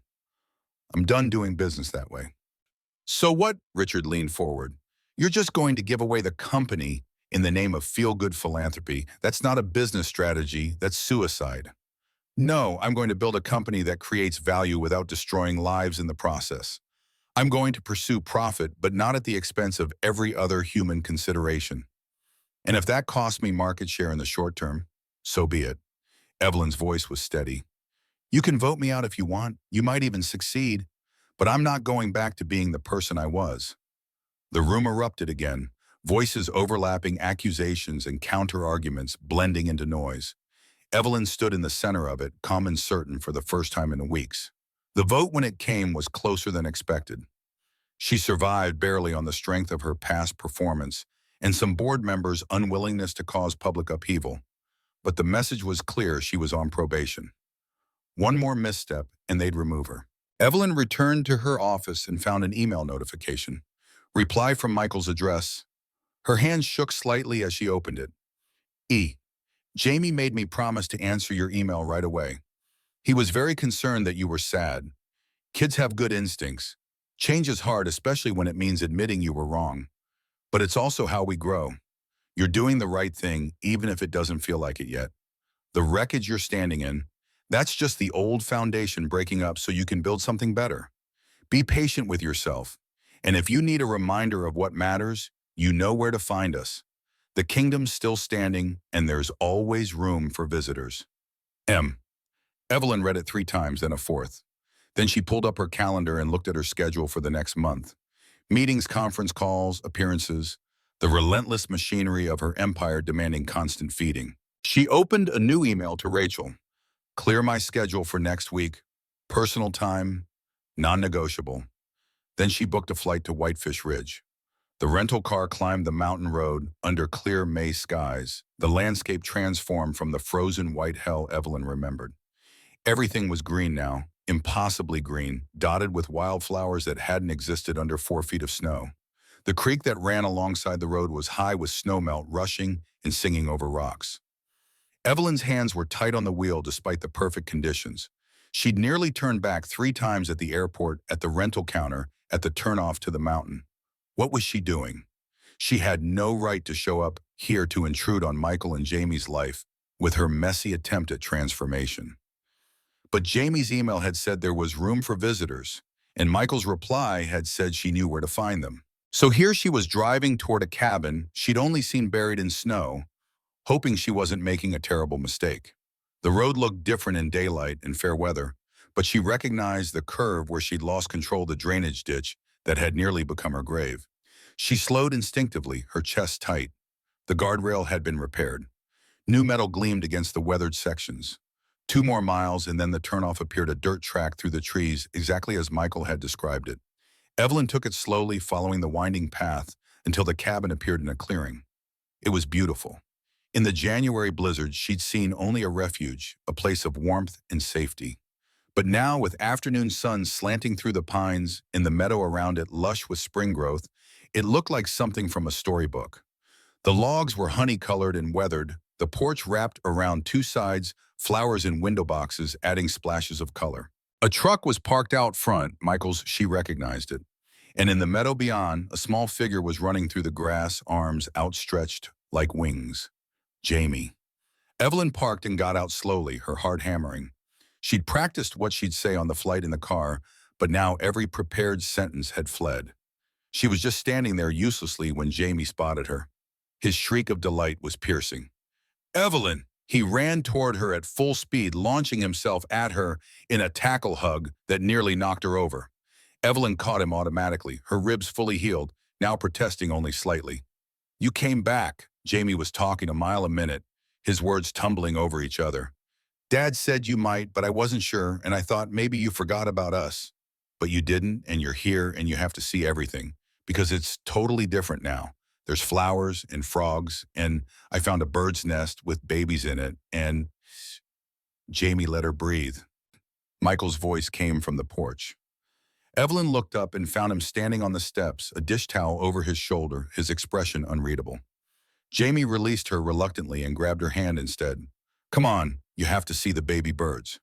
"I'm done doing business that way." "So what?" Richard leaned forward. "You're just going to give away the company in the name of feel-good philanthropy? That's not a business strategy, that's suicide." "No, I'm going to build a company that creates value without destroying lives in the process. I'm going to pursue profit, but not at the expense of every other human consideration. And if that costs me market share in the short term, so be it." Evelyn's voice was steady. "You can vote me out if you want. You might even succeed. But I'm not going back to being the person I was." The room erupted again, voices overlapping, accusations and counter-arguments blending into noise. Evelyn stood in the center of it, calm and certain for the first time in weeks. The vote, when it came, was closer than expected. She survived barely on the strength of her past performance and some board members' unwillingness to cause public upheaval. But the message was clear: she was on probation. One more misstep, and they'd remove her. Evelyn returned to her office and found an email notification. Reply from Michael's address. Her hand shook slightly as she opened it. Jamie made me promise to answer your email right away. He was very concerned that you were sad. Kids have good instincts. Change is hard, especially when it means admitting you were wrong. But it's also how we grow. You're doing the right thing, even if it doesn't feel like it yet. The wreckage you're standing in, that's just the old foundation breaking up so you can build something better. Be patient with yourself. And if you need a reminder of what matters, you know where to find us. The kingdom's still standing, and there's always room for visitors. M. Evelyn read it 3 times, then a fourth. Then she pulled up her calendar and looked at her schedule for the next month. Meetings, conference calls, appearances, the relentless machinery of her empire demanding constant feeding. She opened a new email to Rachel. "Clear my schedule for next week. Personal time, non-negotiable." Then she booked a flight to Whitefish Ridge. The rental car climbed the mountain road under clear May skies. The landscape transformed from the frozen white hell Evelyn remembered. Everything was green now, impossibly green, dotted with wildflowers that hadn't existed under 4 feet of snow. The creek that ran alongside the road was high with snowmelt rushing and singing over rocks. Evelyn's hands were tight on the wheel despite the perfect conditions. She'd nearly turned back 3 times at the airport, at the rental counter, at the turnoff to the mountain. What was she doing? She had no right to show up here to intrude on Michael and Jamie's life with her messy attempt at transformation. But Jamie's email had said there was room for visitors, and Michael's reply had said she knew where to find them. So here she was driving toward a cabin she'd only seen buried in snow, hoping she wasn't making a terrible mistake. The road looked different in daylight and fair weather, but she recognized the curve where she'd lost control of the drainage ditch that had nearly become her grave. She slowed instinctively, her chest tight. The guardrail had been repaired. New metal gleamed against the weathered sections. 2 more miles, and then the turnoff appeared, a dirt track through the trees, exactly as Michael had described it. Evelyn took it slowly, following the winding path until the cabin appeared in a clearing. It was beautiful. In the January blizzard, she'd seen only a refuge, a place of warmth and safety. But now, with afternoon sun slanting through the pines and the meadow around it lush with spring growth, it looked like something from a storybook. The logs were honey-colored and weathered, the porch wrapped around 2 sides, flowers in window boxes adding splashes of color. A truck was parked out front, Michael's. She recognized it. And in the meadow beyond, a small figure was running through the grass, arms outstretched like wings. Jamie. Evelyn parked and got out slowly, her heart hammering. She'd practiced what she'd say on the flight in the car, but now every prepared sentence had fled. She was just standing there uselessly when Jamie spotted her. His shriek of delight was piercing. "Evelyn!" He ran toward her at full speed, launching himself at her in a tackle hug that nearly knocked her over. Evelyn caught him automatically, her ribs fully healed, now protesting only slightly. "You came back." Jamie was talking a mile a minute, his words tumbling over each other. "Dad said you might, but I wasn't sure, and I thought maybe you forgot about us. But you didn't, and you're here, and you have to see everything, because it's totally different now. There's flowers and frogs, and I found a bird's nest with babies in it, and—" Jamie let her breathe. Michael's voice came from the porch. Evelyn looked up and found him standing on the steps, a dish towel over his shoulder, his expression unreadable. Jamie released her reluctantly and grabbed her hand instead. "Come on, you have to see the baby birds."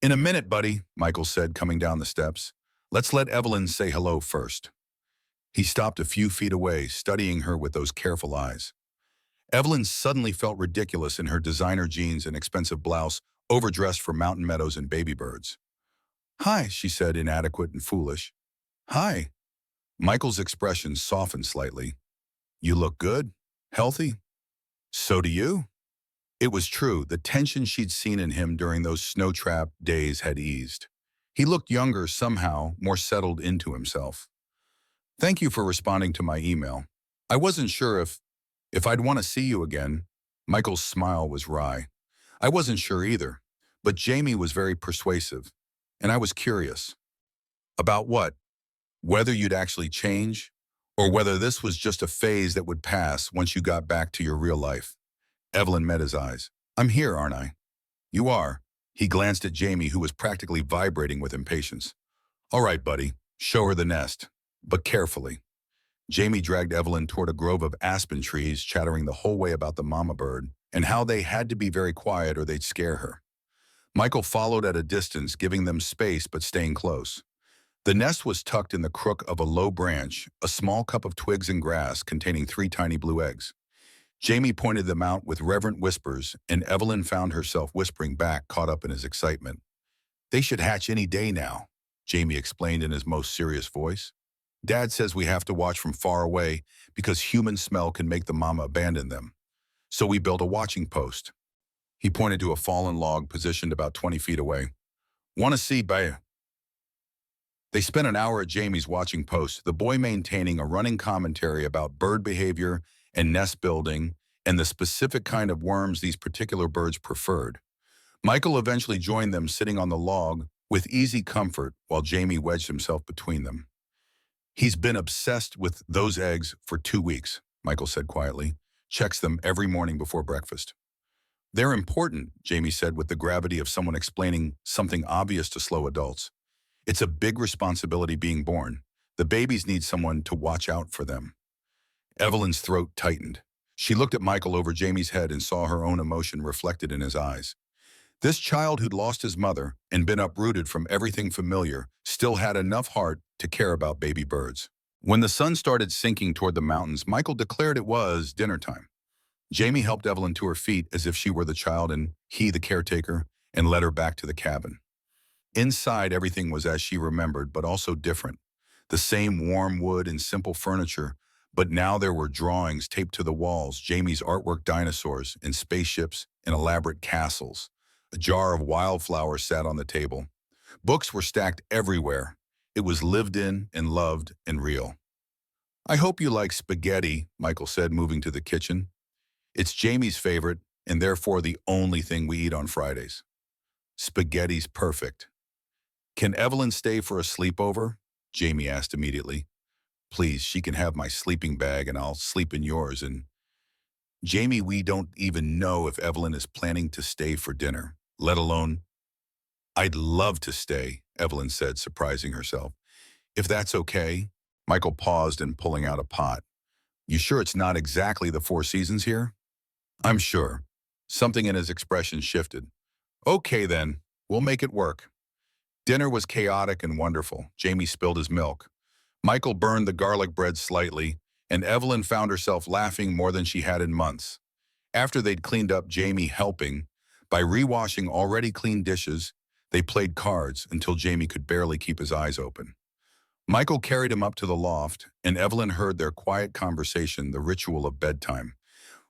"In a minute, buddy," Michael said, coming down the steps. "Let's let Evelyn say hello first." He stopped a few feet away, studying her with those careful eyes. Evelyn suddenly felt ridiculous in her designer jeans and expensive blouse, overdressed for mountain meadows and baby birds. "Hi," she said, inadequate and foolish. "Hi." Michael's expression softened slightly. "You look good. Healthy." "So do you." It was true, the tension she'd seen in him during those snow-trapped days had eased. He looked younger somehow, more settled into himself. "Thank you for responding to my email. I wasn't sure if I'd want to see you again." Michael's smile was wry. "I wasn't sure either, but Jamie was very persuasive, and I was curious." "About what? Whether you'd actually change, or whether this was just a phase that would pass once you got back to your real life." Evelyn met his eyes. "I'm here, aren't I?" "You are." He glanced at Jamie, who was practically vibrating with impatience. "All right, buddy, show her the nest, but carefully." Jamie dragged Evelyn toward a grove of aspen trees, chattering the whole way about the mama bird and how they had to be very quiet or they'd scare her. Michael followed at a distance, giving them space but staying close. The nest was tucked in the crook of a low branch, a small cup of twigs and grass containing 3 tiny blue eggs. Jamie pointed them out with reverent whispers, and Evelyn found herself whispering back, caught up in his excitement. "They should hatch any day now," Jamie explained in his most serious voice. "Dad says we have to watch from far away because human smell can make the mama abandon them. So we built a watching post." He pointed to a fallen log positioned about 20 feet away. "Want to see by—" They spent an hour at Jamie's watching post, the boy maintaining a running commentary about bird behavior and nest building and the specific kind of worms these particular birds preferred. Michael eventually joined them, sitting on the log with easy comfort while Jamie wedged himself between them. "He's been obsessed with those eggs for 2 weeks," Michael said quietly. "Checks them every morning before breakfast." "They're important," Jamie said with the gravity of someone explaining something obvious to slow adults. "It's a big responsibility being born. The babies need someone to watch out for them." Evelyn's throat tightened. She looked at Michael over Jamie's head and saw her own emotion reflected in his eyes. This child who'd lost his mother and been uprooted from everything familiar still had enough heart to care about baby birds. When the sun started sinking toward the mountains, Michael declared it was dinner time. Jamie helped Evelyn to her feet as if she were the child and he the caretaker, and led her back to the cabin. Inside, everything was as she remembered, but also different. The same warm wood and simple furniture, but now there were drawings taped to the walls, Jamie's artwork, dinosaurs and spaceships and elaborate castles. A jar of wildflowers sat on the table. Books were stacked everywhere. It was lived in and loved and real. "I hope you like spaghetti," Michael said, moving to the kitchen. "It's Jamie's favorite, and therefore the only thing we eat on Fridays." "Spaghetti's perfect." "Can Evelyn stay for a sleepover?" Jamie asked immediately. "Please, she can have my sleeping bag and I'll sleep in yours." And "Jamie, we don't even know if Evelyn is planning to stay for dinner, let alone—" "I'd love to stay," Evelyn said, surprising herself. "If that's okay." Michael paused in pulling out a pot. "You sure it's not exactly the Four Seasons here?" "I'm sure." Something in his expression shifted. "Okay then, we'll make it work." Dinner was chaotic and wonderful. Jamie spilled his milk. Michael burned the garlic bread slightly, and Evelyn found herself laughing more than she had in months. After they'd cleaned up, Jamie helping, by rewashing already clean dishes, they played cards until Jamie could barely keep his eyes open. Michael carried him up to the loft, and Evelyn heard their quiet conversation, the ritual of bedtime.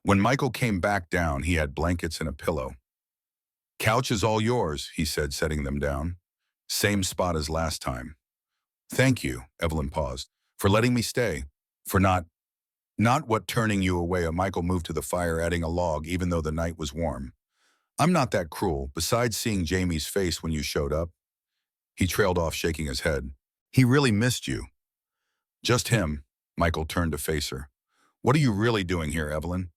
When Michael came back down, he had blankets and a pillow. "Couch is all yours," he said, setting them down. "Same spot as last time." "Thank you," Evelyn paused, "for letting me stay. For not what turning you away." Michael moved to the fire, adding a log, even though the night was warm. "I'm not that cruel, besides seeing Jamie's face when you showed up." He trailed off, shaking his head. "He really missed you." "Just him." Michael turned to face her. "What are you really doing here, Evelyn?"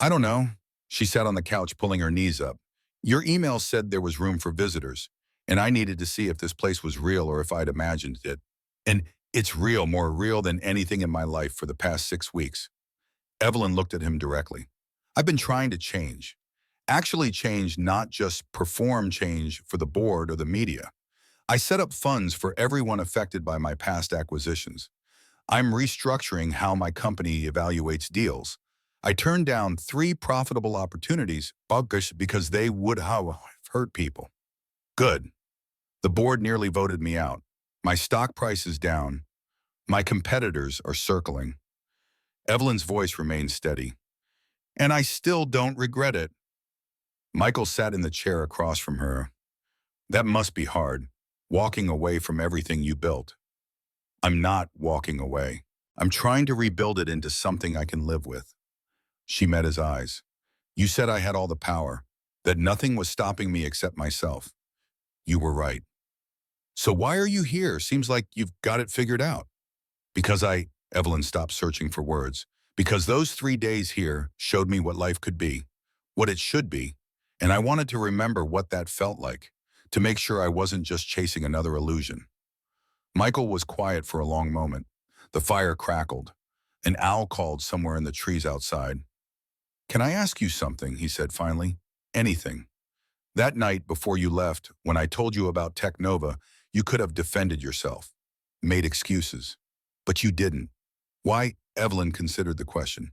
"I don't know." She sat on the couch, pulling her knees up. "Your email said there was room for visitors, and I needed to see if this place was real or if I'd imagined it. And it's real, more real than anything in my life for the past 6 weeks." Evelyn looked at him directly. "I've been trying to change. Actually change, not just perform change for the board or the media. I set up funds for everyone affected by my past acquisitions. I'm restructuring how my company evaluates deals. I turned down 3 profitable opportunities because they would have hurt people. Good. The board nearly voted me out. My stock price is down. My competitors are circling." Evelyn's voice remained steady. "And I still don't regret it." Michael sat in the chair across from her. "That must be hard, walking away from everything you built." "I'm not walking away. I'm trying to rebuild it into something I can live with." She met his eyes. "You said I had all the power, that nothing was stopping me except myself. You were right. So why are you here? Seems like you've got it figured out." Evelyn stopped searching for words. "Because those 3 days here showed me what life could be, what it should be, and I wanted to remember what that felt like, to make sure I wasn't just chasing another illusion." Michael was quiet for a long moment. The fire crackled. An owl called somewhere in the trees outside. "Can I ask you something?" he said finally. "Anything. That night before you left, when I told you about Technova, you could have defended yourself, made excuses. But you didn't. Why?" Evelyn considered the question.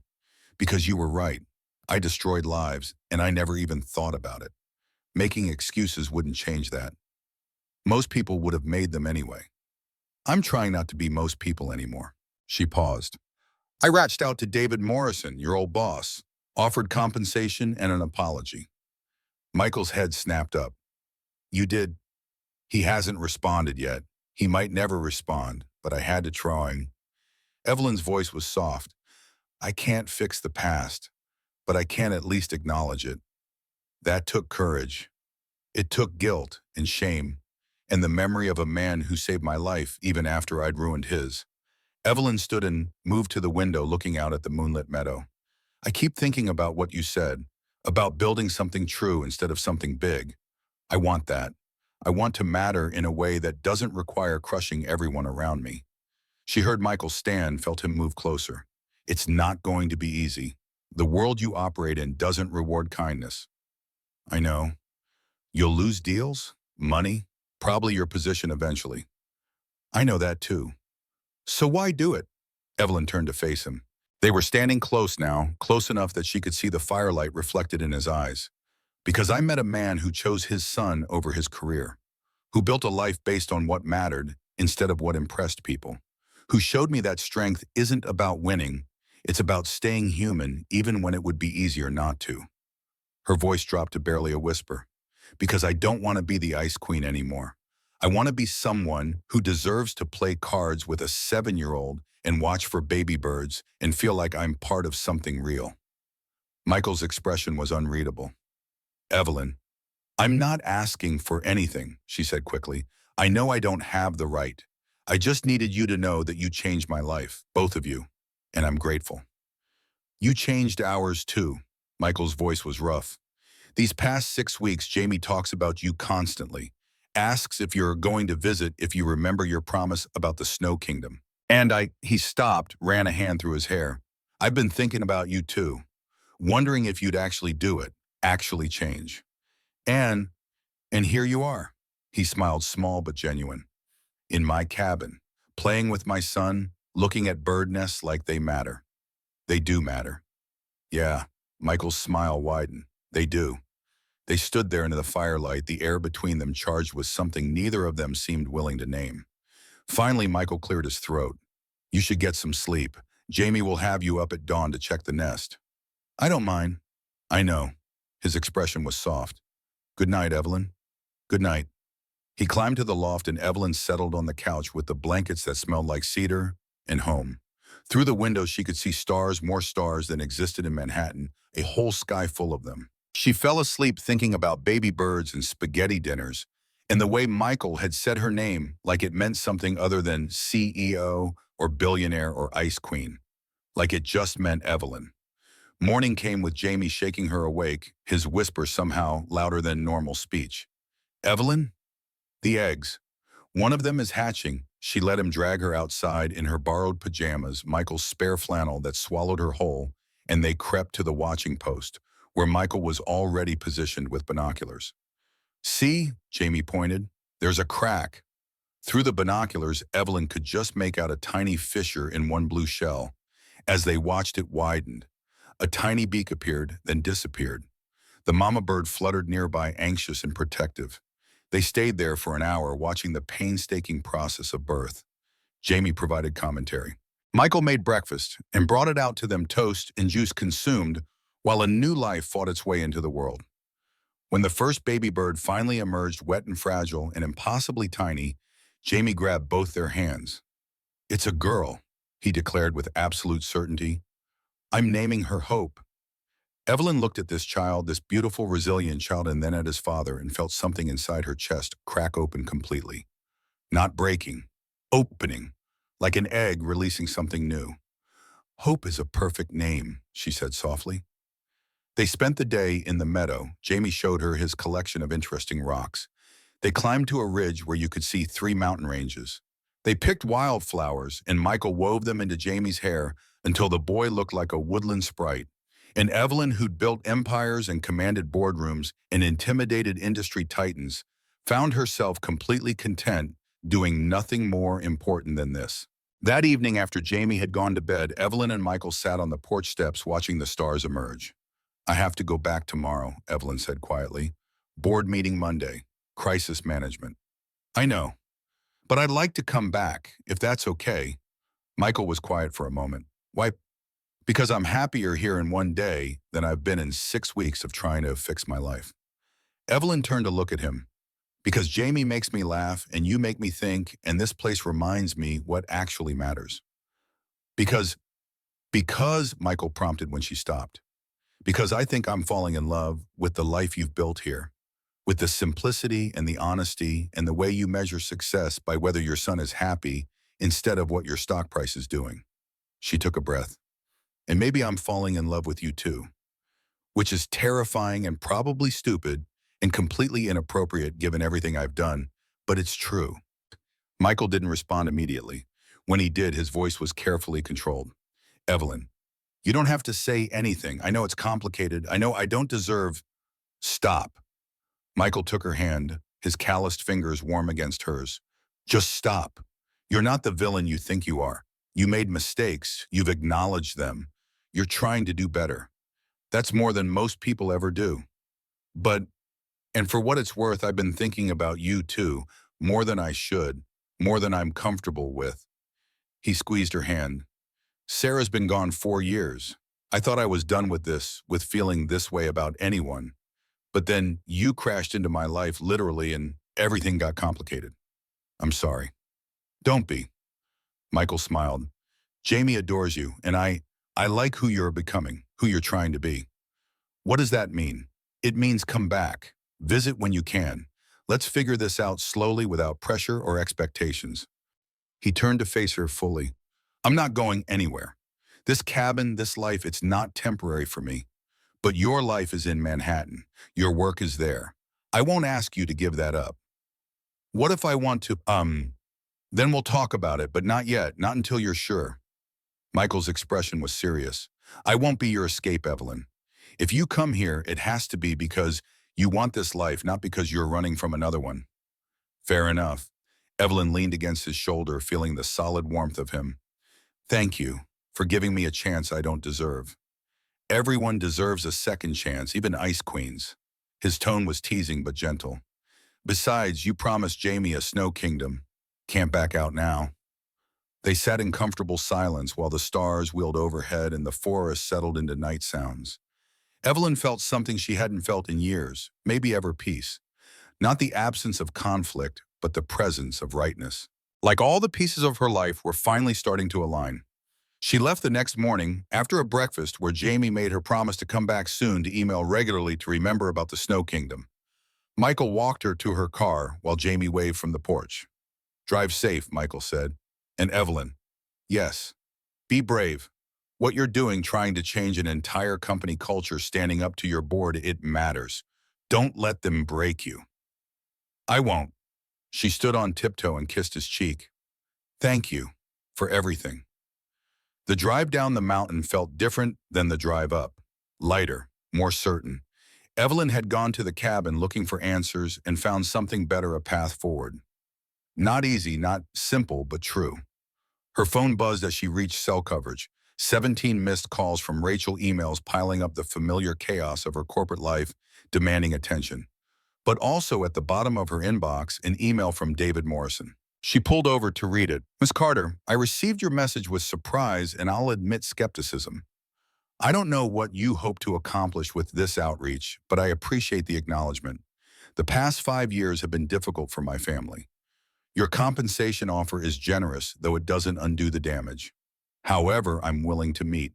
"Because you were right. I destroyed lives, and I never even thought about it. Making excuses wouldn't change that. Most people would have made them anyway. I'm trying not to be most people anymore." She paused. "I reached out to David Morrison, your old boss, offered compensation and an apology." Michael's head snapped up. "You did?" "He hasn't responded yet. He might never respond, but I had to try." Evelyn's voice was soft. "I can't fix the past, but I can at least acknowledge it. That took courage. It took guilt and shame, and the memory of a man who saved my life even after I'd ruined his." Evelyn stood and moved to the window, looking out at the moonlit meadow. "I keep thinking about what you said, about building something true instead of something big. I want that. I want to matter in a way that doesn't require crushing everyone around me." She heard Michael stand, felt him move closer. "It's not going to be easy. The world you operate in doesn't reward kindness." "I know. You'll lose deals, money, probably your position eventually." "I know that too. So why do it?" Evelyn turned to face him. They were standing close now, close enough that she could see the firelight reflected in his eyes. "Because I met a man who chose his son over his career, who built a life based on what mattered instead of what impressed people, who showed me that strength isn't about winning, it's about staying human even when it would be easier not to." Her voice dropped to barely a whisper. "Because I don't want to be the ice queen anymore. I want to be someone who deserves to play cards with a 7-year-old and watch for baby birds and feel like I'm part of something real." Michael's expression was unreadable. "Evelyn, I'm not asking for anything," she said quickly. "I know I don't have the right. I just needed you to know that you changed my life, both of you, and I'm grateful." "You changed ours too." Michael's voice was rough. "These past 6 weeks, Jamie talks about you constantly. Asks if you're going to visit, if you remember your promise about the Snow Kingdom. He stopped, ran a hand through his hair. "I've been thinking about you too, wondering if you'd actually do it, actually change. And, and here you are." He smiled, small but genuine. "In my cabin, playing with my son, looking at bird nests like they matter. They do matter." "Yeah." Michael's smile widened. "They do." They stood there into the firelight, the air between them charged with something neither of them seemed willing to name. Finally, Michael cleared his throat. "You should get some sleep. Jamie will have you up at dawn to check the nest." I don't mind. I know. His expression was soft. Good night, Evelyn. Good night. He climbed to the loft and Evelyn settled on the couch with the blankets that smelled like cedar and home. Through the window, she could see stars, more stars than existed in Manhattan, a whole sky full of them. She fell asleep thinking about baby birds and spaghetti dinners, and the way Michael had said her name like it meant something other than CEO or billionaire or ice queen, like it just meant Evelyn. Morning came with Jamie shaking her awake, his whisper somehow louder than normal speech. Evelyn? The eggs. One of them is hatching. She let him drag her outside in her borrowed pajamas, Michael's spare flannel that swallowed her whole, and they crept to the watching post, where Michael was already positioned with binoculars. See, Jamie pointed, there's a crack. Through the binoculars, Evelyn could just make out a tiny fissure in one blue shell. As they watched it widened, a tiny beak appeared, then disappeared. The mama bird fluttered nearby, anxious and protective. They stayed there for an hour, watching the painstaking process of birth. Jamie provided commentary. Michael made breakfast and brought it out to them, toast and juice consumed, while a new life fought its way into the world. When the first baby bird finally emerged, wet and fragile and impossibly tiny, Jamie grabbed both their hands. It's a girl, he declared with absolute certainty. I'm naming her Hope. Evelyn looked at this child, this beautiful, resilient child, and then at his father and felt something inside her chest crack open completely. Not breaking, opening, like an egg releasing something new. Hope is a perfect name, she said softly. They spent the day in the meadow. Jamie showed her his collection of interesting rocks. They climbed to a ridge where you could see 3 mountain ranges. They picked wildflowers, and Michael wove them into Jamie's hair until the boy looked like a woodland sprite. And Evelyn, who'd built empires and commanded boardrooms and intimidated industry titans, found herself completely content doing nothing more important than this. That evening, after Jamie had gone to bed, Evelyn and Michael sat on the porch steps watching the stars emerge. I have to go back tomorrow, Evelyn said quietly. Board meeting Monday. Crisis management. I know, but I'd like to come back, if that's okay. Michael was quiet for a moment. Why? Because I'm happier here in one day than I've been in 6 weeks of trying to fix my life. Evelyn turned to look at him. Because Jamie makes me laugh and you make me think, and this place reminds me what actually matters. Because, Michael prompted when she stopped. Because I think I'm falling in love with the life you've built here. With the simplicity and the honesty and the way you measure success by whether your son is happy instead of what your stock price is doing. She took a breath. And maybe I'm falling in love with you too, which is terrifying and probably stupid and completely inappropriate given everything I've done, but it's true. Michael didn't respond immediately. When he did, his voice was carefully controlled. Evelyn, you don't have to say anything. I know it's complicated. I know I don't deserve. Stop. Michael took her hand, his calloused fingers warm against hers. Just stop. You're not the villain you think you are. You made mistakes. You've acknowledged them. You're trying to do better. That's more than most people ever do. And for what it's worth, I've been thinking about you too, more than I should, more than I'm comfortable with. He squeezed her hand. Sarah's been gone 4 years. I thought I was done with this, with feeling this way about anyone. But then you crashed into my life literally and everything got complicated. I'm sorry. Don't be. Michael smiled. Jamie adores you, and I like who you're becoming, who you're trying to be. What does that mean? It means come back. Visit when you can. Let's figure this out slowly without pressure or expectations. He turned to face her fully. I'm not going anywhere. This cabin, this life, it's not temporary for me. But your life is in Manhattan. Your work is there. I won't ask you to give that up. What if I want to, then we'll talk about it, but not yet, not until you're sure. Michael's expression was serious. I won't be your escape, Evelyn. If you come here, it has to be because you want this life, not because you're running from another one. Fair enough. Evelyn leaned against his shoulder, feeling the solid warmth of him. Thank you for giving me a chance I don't deserve. Everyone deserves a second chance, even ice queens. His tone was teasing but gentle. Besides, you promised Jamie a snow kingdom. Can't back out now. They sat in comfortable silence while the stars wheeled overhead and the forest settled into night sounds. Evelyn felt something she hadn't felt in years, maybe ever: peace. Not the absence of conflict, but the presence of rightness. Like all the pieces of her life were finally starting to align. She left the next morning after a breakfast where Jamie made her promise to come back soon to email regularly to remember about the Snow Kingdom. Michael walked her to her car while Jamie waved from the porch. "Drive safe," Michael said. And Evelyn, "Yes, be brave. What you're doing, trying to change an entire company culture, standing up to your board, it matters. Don't let them break you." "I won't." She stood on tiptoe and kissed his cheek. "Thank you for everything." The drive down the mountain felt different than the drive up. Lighter, more certain. Evelyn had gone to the cabin looking for answers and found something better: a path forward. Not easy, not simple, but true. Her phone buzzed as she reached cell coverage. 17 missed calls from Rachel, emails piling up, the familiar chaos of her corporate life demanding attention. But also at the bottom of her inbox, an email from David Morrison. She pulled over to read it. "Miss Carter, I received your message with surprise and, I'll admit, skepticism. I don't know what you hope to accomplish with this outreach, but I appreciate the acknowledgement. The past 5 years have been difficult for my family. Your compensation offer is generous, though it doesn't undo the damage. However, I'm willing to meet.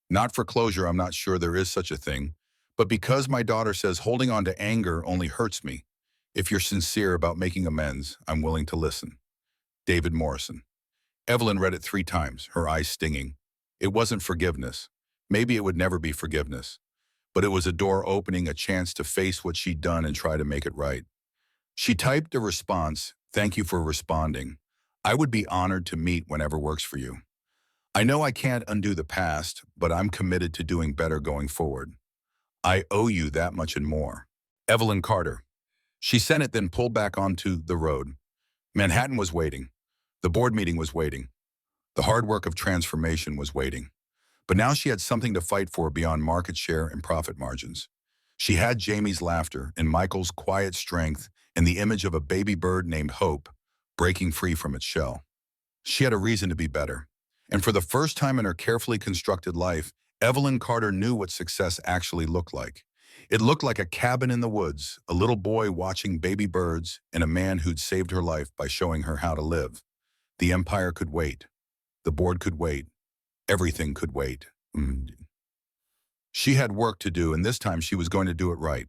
Not for closure, I'm not sure there is such a thing, but because my daughter says holding on to anger only hurts me. If you're sincere about making amends, I'm willing to listen. David Morrison." Evelyn read it 3 times, her eyes stinging. It wasn't forgiveness. Maybe it would never be forgiveness. But it was a door opening, a chance to face what she'd done and try to make it right. She typed a response: "Thank you for responding. I would be honored to meet whenever works for you. I know I can't undo the past, but I'm committed to doing better going forward. I owe you that much and more. Evelyn Carter." She sent it, then pulled back onto the road. Manhattan was waiting. The board meeting was waiting. The hard work of transformation was waiting. But now she had something to fight for beyond market share and profit margins. She had Jamie's laughter and Michael's quiet strength and the image of a baby bird named Hope breaking free from its shell. She had a reason to be better. And for the first time in her carefully constructed life, Evelyn Carter knew what success actually looked like. It looked like a cabin in the woods, a little boy watching baby birds, and a man who'd saved her life by showing her how to live. The empire could wait. The board could wait. Everything could wait. She had work to do, and this time she was going to do it right.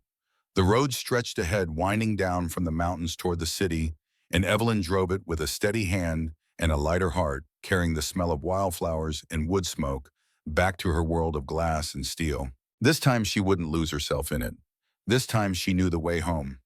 The road stretched ahead, winding down from the mountains toward the city, and Evelyn drove it with a steady hand and a lighter heart, carrying the smell of wildflowers and wood smoke back to her world of glass and steel. This time she wouldn't lose herself in it. This time she knew the way home.